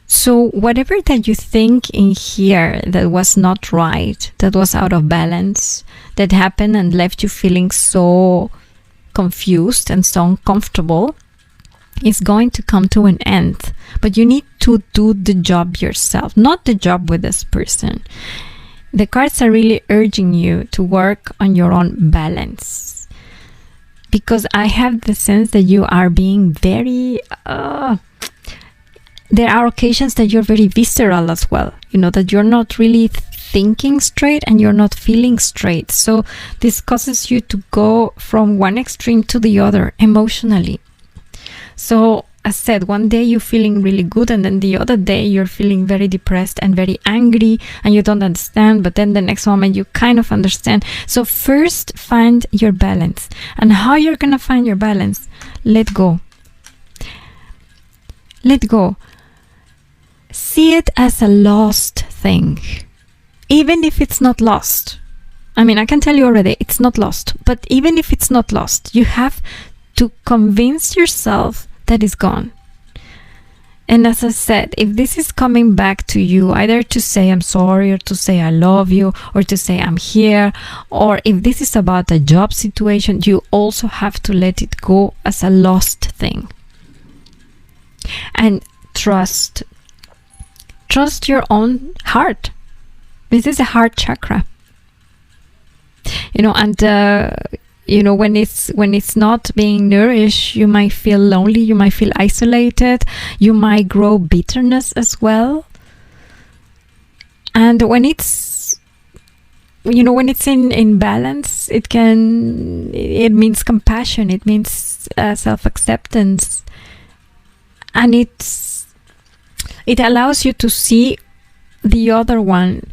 So whatever that you think in here that was not right, that was out of balance, that happened and left you feeling so confused and so uncomfortable, is going to come to an end. But you need to do the job yourself, not the job with this person. The cards are really urging you to work on your own balance, because I have the sense that you are being very there are occasions that you're very visceral as well, you know, that you're not really thinking straight and you're not feeling straight. So this causes you to go from one extreme to the other emotionally. So as said, one day you're feeling really good, and then the other day you're feeling very depressed and very angry and you don't understand, but then the next moment you kind of understand. So first find your balance. And how you're gonna find your balance? Let go. Let go. See it as a lost thing, even if it's not lost. I mean, I can tell you already, it's not lost. But even if it's not lost, you have to convince yourself that it's gone. And as I said, if this is coming back to you, either to say I'm sorry, or to say I love you, or to say I'm here, or if this is about a job situation, you also have to let it go as a lost thing. And trust your own heart. This is a heart chakra, you know, and you know, when it's not being nourished, you might feel lonely, you might feel isolated, you might grow bitterness as well. And when it's, you know, when it's in balance, it means compassion, it means self-acceptance, and it allows you to see the other one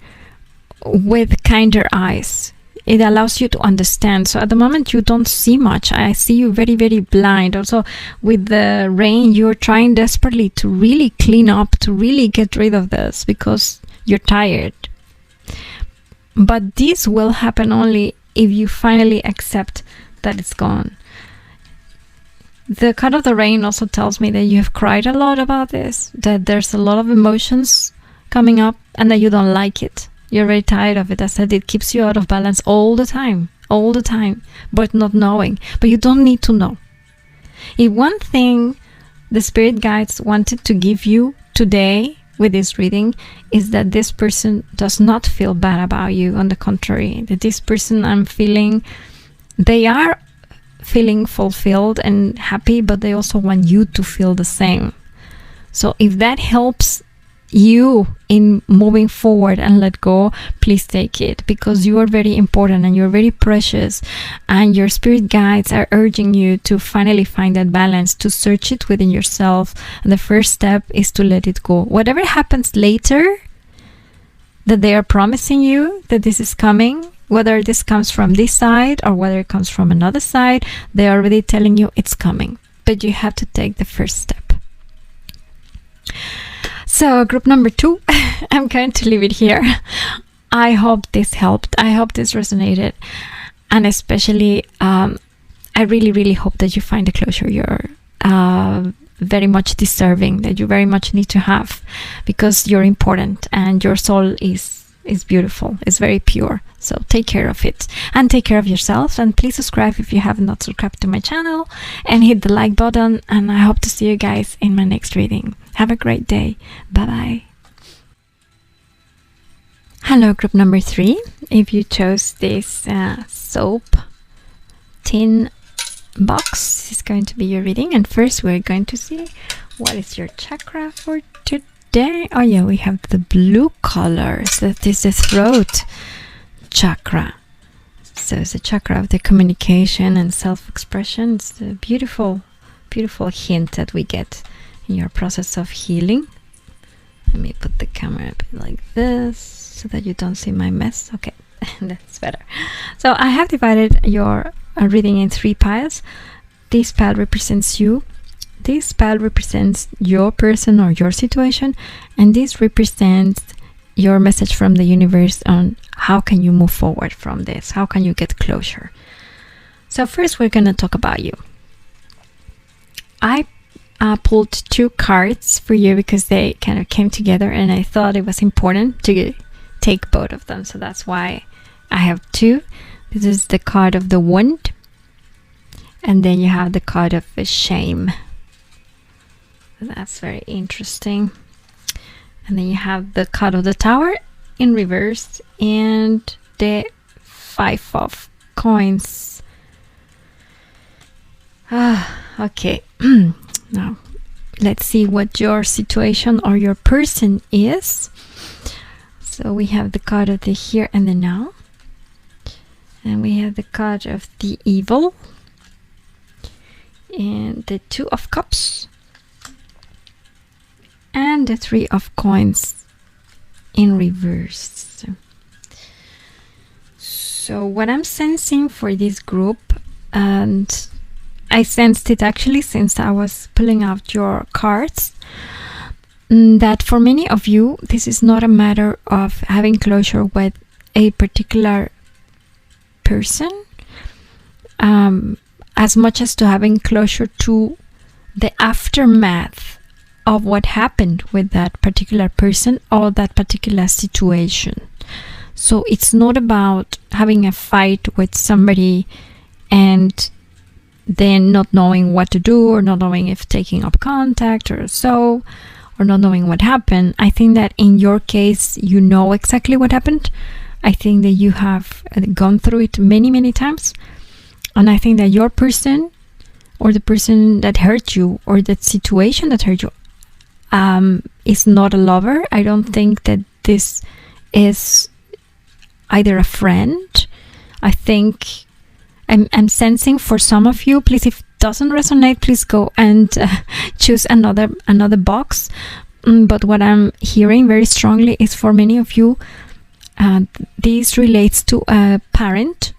with kinder eyes. It allows you to understand. So at the moment you don't see much. I see you very, very blind. Also with the rain, you're trying desperately to really clean up, to really get rid of this because you're tired. But this will happen only if you finally accept that it's gone. The card of the rain also tells me that you have cried a lot about this, that there's a lot of emotions coming up and that you don't like it. You're very tired of it. I said it keeps you out of balance all the time, but not knowing. But you don't need to know. If one thing the spirit guides wanted to give you today with this reading is that this person does not feel bad about you. On the contrary, that this person I'm feeling, they are feeling fulfilled and happy, but they also want you to feel the same. So if that helps you in moving forward and let go, please take it, because you are very important and you're very precious, and your spirit guides are urging you to finally find that balance, to search it within yourself. And the first step is to let it go. Whatever happens later, that they are promising you that this is coming, whether this comes from this side or whether it comes from another side, they are already telling you it's coming, but you have to take the first step. So group number 2, I'm going to leave it here. I hope this helped. I hope this resonated. And especially, I really, really hope that you find the closure you're very much deserving, that you very much need to have, because you're important and your soul is beautiful. It's very pure. So take care of it and take care of yourself. And please subscribe if you have not subscribed to my channel, and hit the like button. And I hope to see you guys in my next reading. Have a great day. Bye bye. Hello, group number 3. If you chose this soap tin box, this is going to be your reading. And first we're going to see what is your chakra for today. Oh yeah, we have the blue color. So that is the throat chakra. So it's the chakra of the communication and self-expression. It's a beautiful beautiful hint that we get in your process of healing. Let me put the camera a bit like this so that you don't see my mess. Okay, that's better. So I have divided your reading in 3 piles. This pile represents you. This pile represents your person or your situation, and this represents your message from the universe on how can you move forward from this, how can you get closure. So first we're going to talk about you. I pulled 2 cards for you because they kind of came together, and I thought it was important to take both of them, so that's why I have 2. This is the card of the wound, and then you have the card of the shame. That's very interesting. And then you have the card of the Tower in reverse and the 5 of coins. Okay. Now let's see what your situation or your person is. So we have the card of the here and the now, and we have the card of the evil and the 2 of cups and the 3 of coins in reverse. So what I'm sensing for this group, and I sensed it actually since I was pulling out your cards, that for many of you this is not a matter of having closure with a particular person, as much as to having closure to the aftermath of what happened with that particular person or that particular situation. So it's not about having a fight with somebody and then not knowing what to do, or not knowing if taking up contact or so, or not knowing what happened. I think that in your case, you know exactly what happened. I think that you have gone through it many, many times. And I think that your person, or the person that hurt you, or that situation that hurt you, is not a lover. I don't think that this is either a friend. I think I'm sensing for some of you, please, if it doesn't resonate, please go and choose another box. But what I'm hearing very strongly is for many of you, this relates to a parent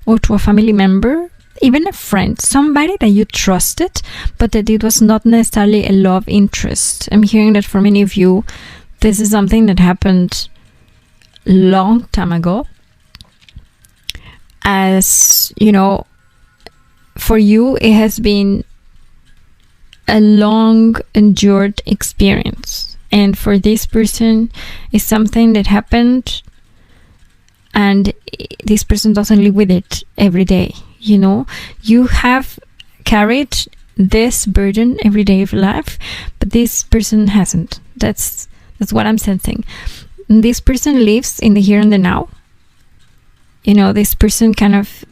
or to a family member, even a friend, somebody that you trusted, but that it was not necessarily a love interest. I'm hearing that for many of you, this is something that happened long time ago. As you know, for you, it has been a long endured experience. And for this person, it's something that happened, and this person doesn't live with it every day. You know, you have carried this burden every day of your life, but this person hasn't. That's what I'm sensing. And this person lives in the here and the now. You know, this person kind of,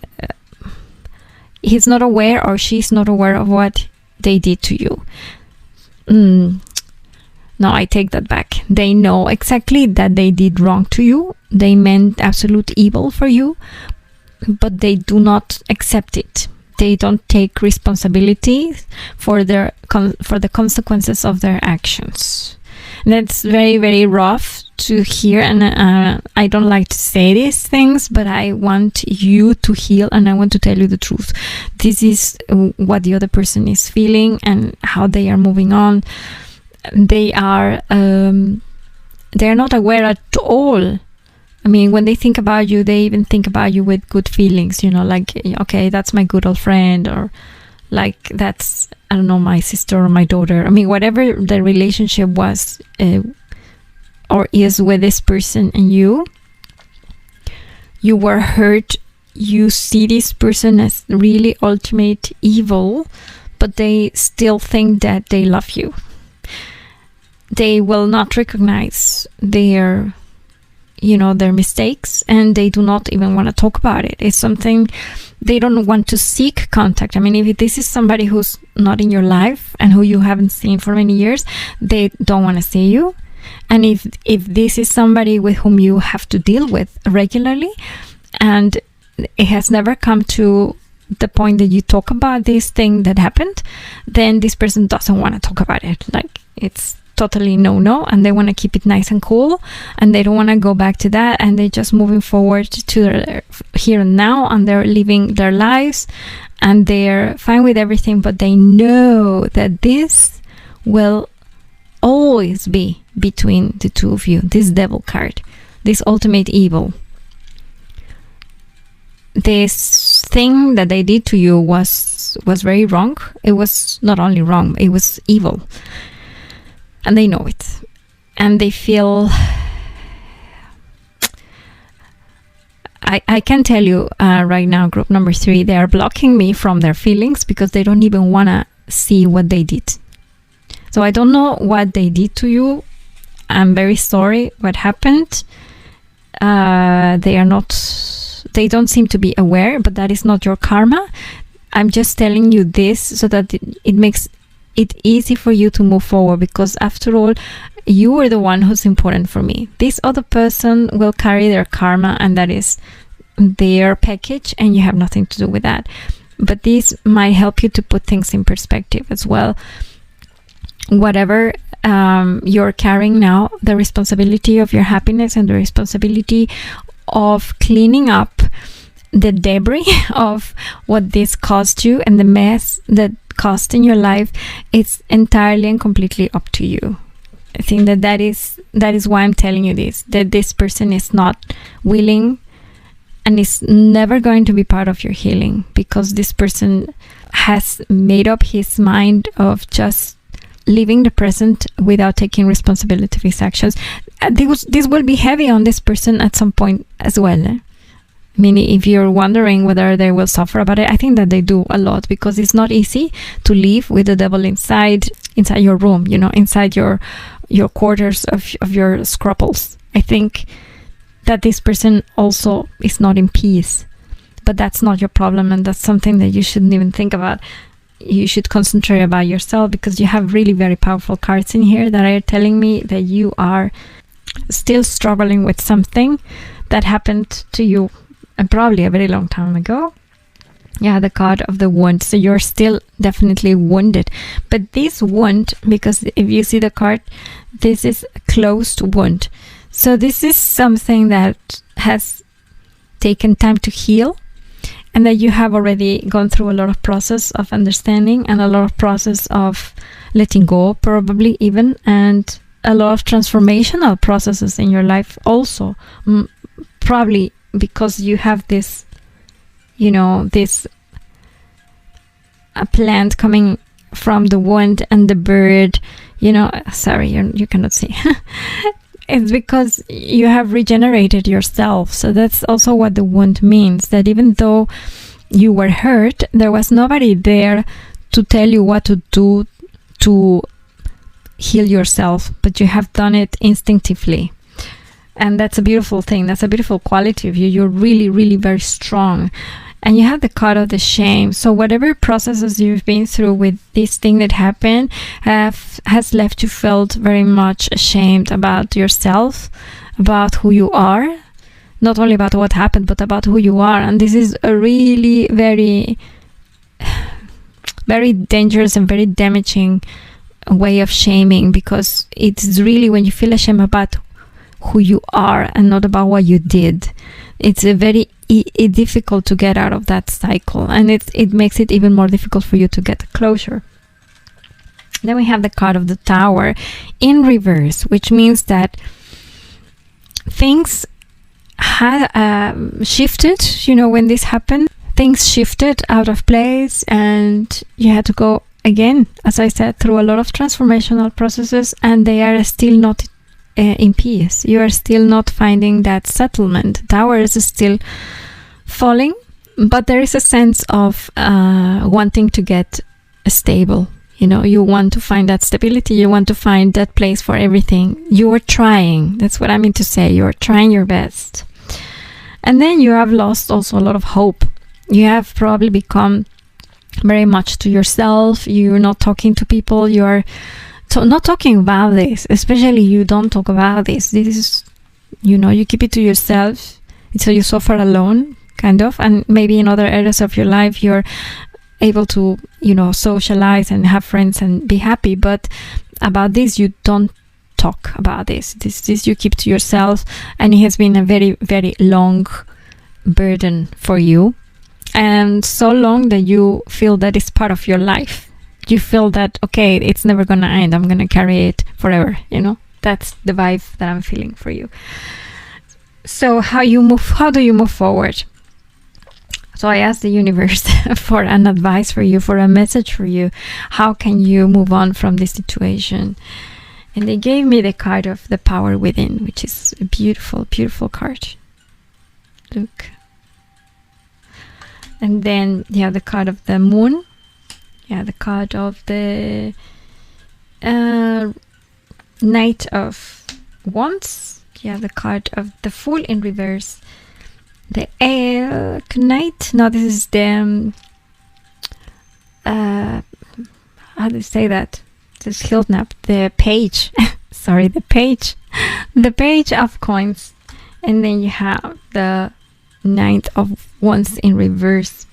he's not aware, or she's not aware of what they did to you. No, I take that back. They know exactly that they did wrong to you. They meant absolute evil for you, but they do not accept it. They don't take responsibility for the consequences of their actions. And that's very, very rough to hear, and I don't like to say these things, but I want you to heal, and I want to tell you the truth. This is what the other person is feeling and how they are moving on. They are they're not aware at all. I mean, when they think about you, they even think about you with good feelings, you know, like, okay, that's my good old friend, or like, that's, I don't know, my sister or my daughter. I mean, whatever the relationship was or is with this person and you were hurt. You see this person as really ultimate evil, but they still think that they love you. They will not recognize their mistakes, and they do not even want to talk about it. It's something they don't want to seek contact. I mean, if this is somebody who's not in your life and who you haven't seen for many years, they don't want to see you. And if this is somebody with whom you have to deal with regularly, and it has never come to the point that you talk about this thing that happened, then this person doesn't want to talk about it. Like, it's totally no, and they want to keep it nice and cool, and they don't want to go back to that, and they're just moving forward to their here and now, and they're living their lives, and they're fine with everything, but they know that this will always be between the two of you. This devil card, this ultimate evil, this thing that they did to you was very wrong. It was not only wrong, it was evil, and they know it, and they feel, I can tell you right now, group number 3, they are blocking me from their feelings because they don't even want to see what they did. So I don't know what they did to you. I'm very sorry what happened. They don't seem to be aware, but that is not your karma. I'm just telling you this so that it makes it easy for you to move forward, because after all, you are the one who's important for me. This other person will carry their karma, and that is their package, and you have nothing to do with that. But this might help you to put things in perspective as well. Whatever you're carrying now, the responsibility of your happiness and the responsibility of cleaning up the debris of what this caused you and the mess that caused in your life, it's entirely and completely up to you. I think that is why I'm telling you this, that this person is not willing and is never going to be part of your healing, because this person has made up his mind of just living the present without taking responsibility of his actions. This will be heavy on this person at some point as well. I mean, if you're wondering whether they will suffer about it, I think that they do a lot, because it's not easy to live with the devil inside your room, inside your quarters of your scruples. I think that this person also is not in peace, but that's not your problem, and that's something that you shouldn't even think about. You should concentrate about yourself, because you have really very powerful cards in here that are telling me that you are still struggling with something that happened to you probably a very long time ago. Yeah, the card of the wound. So you're still definitely wounded. But this wound, because if you see the card, this is a closed wound. So this is something that has taken time to heal, and that you have already gone through a lot of process of understanding and a lot of process of letting go, probably even, and a lot of transformational processes in your life also. Probably because you have this, a plant coming from the wound and the bird, sorry, you cannot see. It's because you have regenerated yourself. So that's also what the wound means, that even though you were hurt, there was nobody there to tell you what to do to heal yourself, but you have done it instinctively. And that's a beautiful thing. That's a beautiful quality of you. You're really, really very strong. And you have the card of the shame. So whatever processes you've been through with this thing that happened has left you felt very much ashamed about yourself, about who you are, not only about what happened, but about who you are. And this is a really very, very dangerous and very damaging way of shaming, because it's really when you feel ashamed about who you are and not about what you did. It's a very difficult to get out of that cycle, and it makes it even more difficult for you to get closure. Then we have the card of the Tower in reverse, which means that things had shifted. When this happened, things shifted out of place, and you had to go again, as I said, through a lot of transformational processes, and they are still not in peace. You are still not finding that settlement. Tower is still falling, but there is a sense of wanting to get stable. You want to find that stability. You want to find that place for everything. You are trying. That's what I mean to say. You are trying your best. And then you have lost also a lot of hope. You have probably become very much to yourself. You're not talking to people. You're not talking about this, especially you don't talk about this. This is, you keep it to yourself. So you suffer alone, kind of, and maybe in other areas of your life you're able to, socialize and have friends and be happy, but about this you don't talk about this you keep to yourself, and it has been a very, very long burden for you, and so long that you feel that it's part of your life. You feel that, okay, it's never gonna end, I'm gonna carry it forever, that's the vibe that I'm feeling for you. So how do you move forward? So I asked the universe for an advice for you, for a message for you. How can you move on from this situation? And they gave me the card of the power within, which is a beautiful, beautiful card. Look. And then, the card of the moon. The card of the Knight of Wands. The card of the Fool in reverse. The Knight. No, this is the how do you say that? This Hildnap. The Page. Sorry, the Page. The Page of Coins. And then you have the Knight of Wands in reverse.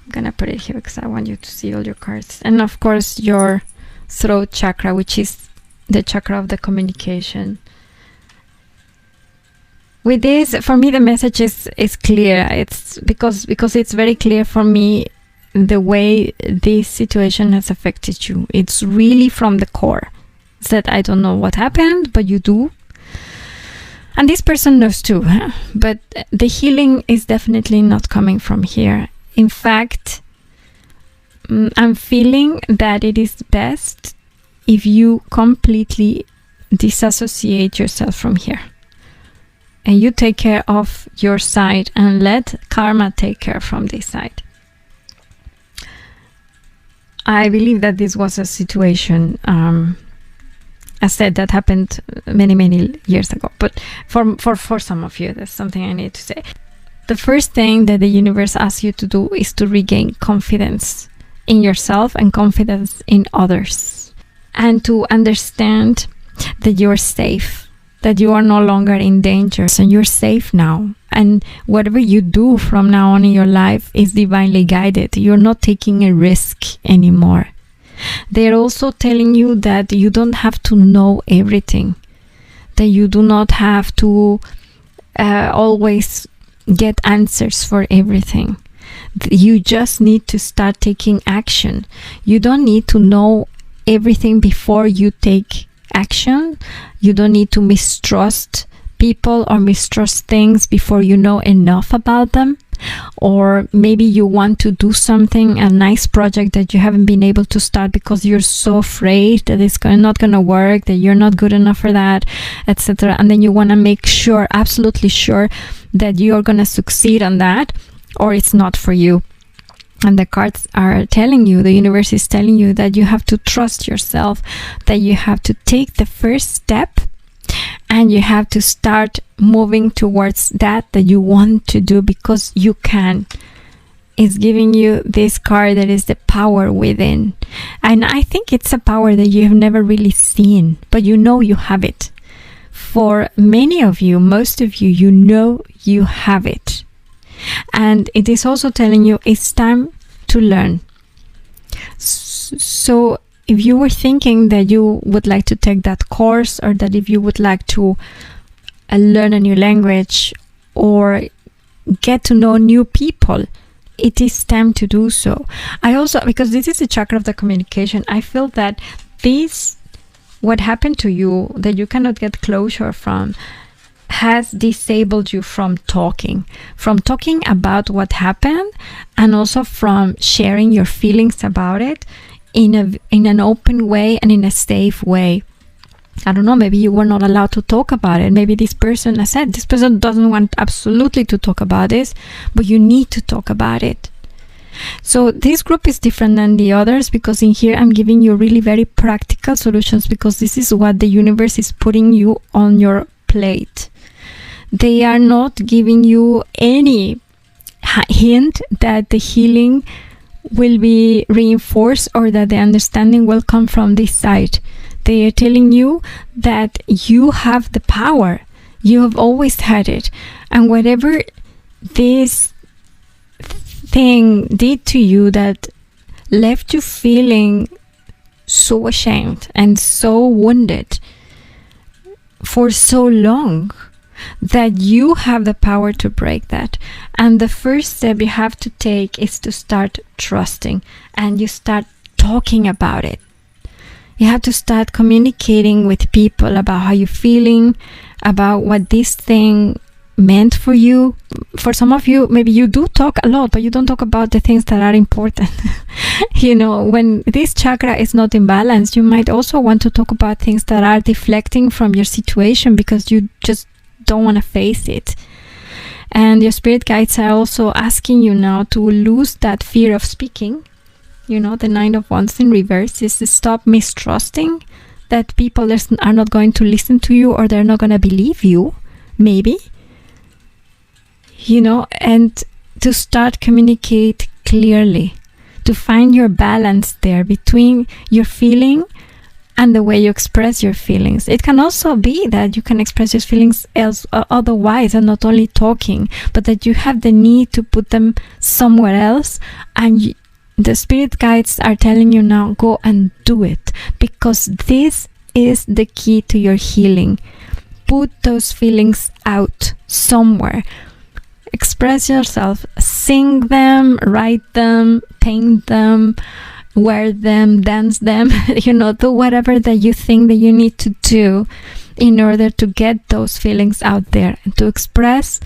I'm gonna put it here because I want you to see all your cards. And of course your throat chakra, which is the chakra of the communication. With this, for me, the message is clear. It's because it's very clear for me the way this situation has affected you. It's really from the core. It's that I don't know what happened, but you do. And this person knows too. But the healing is definitely not coming from here. In fact, I'm feeling that it is best if you completely disassociate yourself from here. And you take care of your side and let karma take care from this side. I believe that this was a situation, I said, that happened many, many years ago. But for some of you, that's something I need to say. The first thing that the universe asks you to do is to regain confidence in yourself and confidence in others. And to understand that you're safe, that you are no longer in danger, and you're safe now. And whatever you do from now on in your life is divinely guided. You're not taking a risk anymore. They're also telling you that you don't have to know everything, that you do not have to always get answers for everything. You just need to start taking action. You don't need to know everything before you take action. You don't need to mistrust people or mistrust things before you know enough about them. Or maybe you want to do something, a nice project that you haven't been able to start because you're so afraid that it's not going to work, that you're not good enough for that, etc. And then you want to make sure, absolutely sure, that you're going to succeed on that, or it's not for you. And the cards are telling you, the universe is telling you that you have to trust yourself, that you have to take the first step, and you have to start moving towards that you want to do, because you can. It's giving you this card that is the power within. And I think it's a power that you have never really seen, but you know you have it. For many of you, most of you, you know you have it. And it is also telling you it's time to learn. So if you were thinking that you would like to take that course, or that if you would like to learn a new language or get to know new people, it is time to do so. I also, because this is the chakra of the communication, I feel that this, what happened to you, that you cannot get closure from, has disabled you from talking about what happened, and also from sharing your feelings about it in an open way and in a safe way. I don't know, maybe you were not allowed to talk about it. Maybe this person doesn't want absolutely to talk about this, but you need to talk about it. So this group is different than the others, because in here I'm giving you really very practical solutions, because this is what the universe is putting you on your plate. They are not giving you any hint that the healing will be reinforced or that the understanding will come from this side. They are telling you that you have the power. You have always had it. And whatever this thing did to you that left you feeling so ashamed and so wounded for so long, that you have the power to break that. And the first step you have to take is to start trusting, and you start talking about it. You have to start communicating with people about how you're feeling, about what this thing meant for you. For some of you, maybe you do talk a lot, but you don't talk about the things that are important. When this chakra is not in balance, you might also want to talk about things that are deflecting from your situation because you just don't want to face it. And your spirit guides are also asking you now to lose that fear of speaking. The Nine of Wands in reverse is to stop mistrusting that people are not going to listen to you, or they're not going to believe you, maybe. And to start communicate clearly, to find your balance there between your feeling and the way you express your feelings. It can also be that you can express your feelings otherwise, and not only talking, but that you have the need to put them somewhere else, and the spirit guides are telling you now, go and do it, because this is the key to your healing. Put those feelings out somewhere. Express yourself, sing them, write them, paint them, wear them, dance them, do whatever that you think that you need to do in order to get those feelings out there, and to express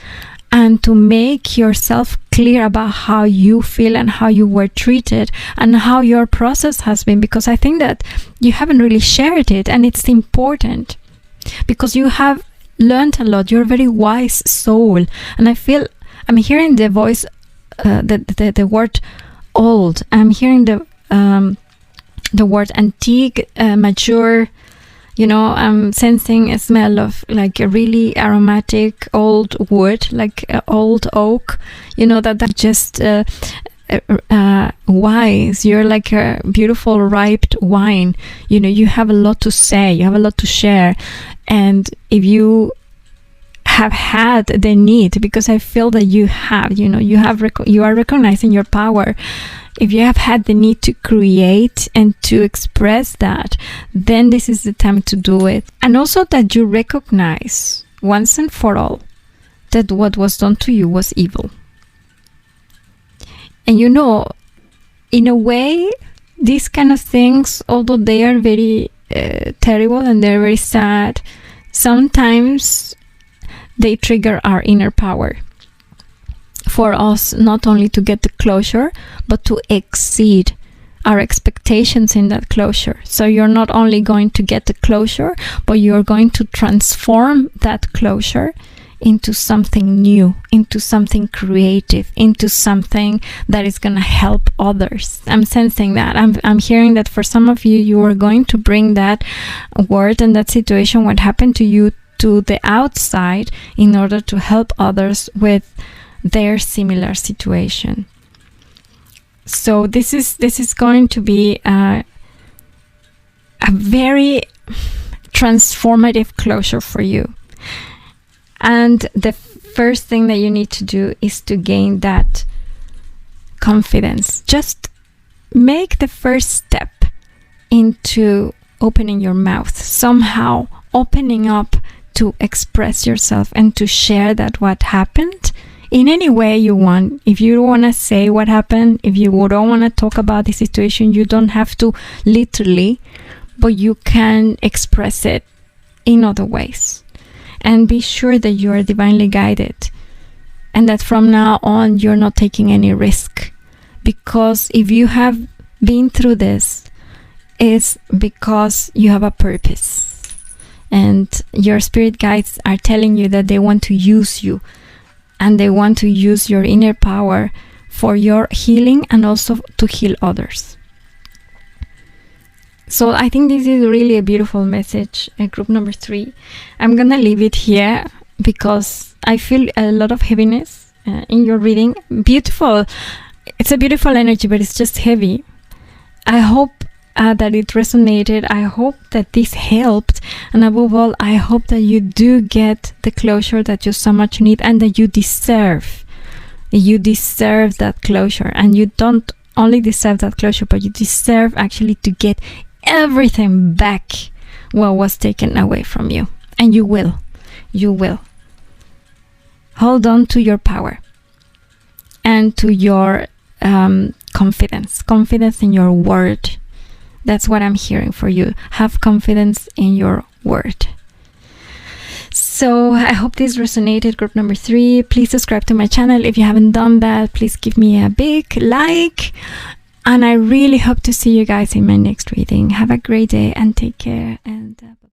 and to make yourself clear about how you feel and how you were treated and how your process has been, because I think that you haven't really shared it, and it's important because you have learned a lot. You're a very wise soul, and I'm hearing the voice, the word old. I'm hearing the word antique, mature. I'm sensing a smell of like a really aromatic old wood, like old oak. That just wise. You're like a beautiful ripe wine. You have a lot to say, you have a lot to share. And if you have had the need, because I feel that you have, you are recognizing your power. If you have had the need to create and to express that, then this is the time to do it. And also that you recognize once and for all that what was done to you was evil. And in a way, these kind of things, although they are very terrible and they're very sad, sometimes they trigger our inner power for us not only to get the closure, but to exceed our expectations in that closure. So you're not only going to get the closure, but you're going to transform that closure into something new, into something creative, into something that is going to help others. I'm sensing that. I'm hearing that for some of you, you are going to bring that word and that situation, what happened to you, to the outside in order to help others with their similar situation. So this is going to be a very transformative closure for you. And the first thing that you need to do is to gain that confidence. Just make the first step into opening your mouth, somehow opening up to express yourself and to share that what happened in any way you want. If you don't want to say what happened, if you don't want to talk about the situation, you don't have to literally, but you can express it in other ways. And be sure that you are divinely guided and that from now on you're not taking any risk. Because if you have been through this, it's because you have a purpose. And your spirit guides are telling you that they want to use you, and they want to use your inner power for your healing and also to heal others. So I think this is really a beautiful message, group number 3. I'm going to leave it here because I feel a lot of heaviness in your reading. Beautiful. It's a beautiful energy, but it's just heavy. I hope that it resonated. I hope that this helped. And above all, I hope that you do get the closure that you so much need and that you deserve. You deserve that closure, and you don't only deserve that closure, but you deserve actually to get everything back what was taken away from you. And you will. Hold on to your power and to your confidence in your word. That's what I'm hearing for you. Have confidence in your word. So I hope this resonated, group number 3. Please subscribe to my channel if you haven't done that. Please give me a big like, and I really hope to see you guys in my next reading. Have a great day and take care, and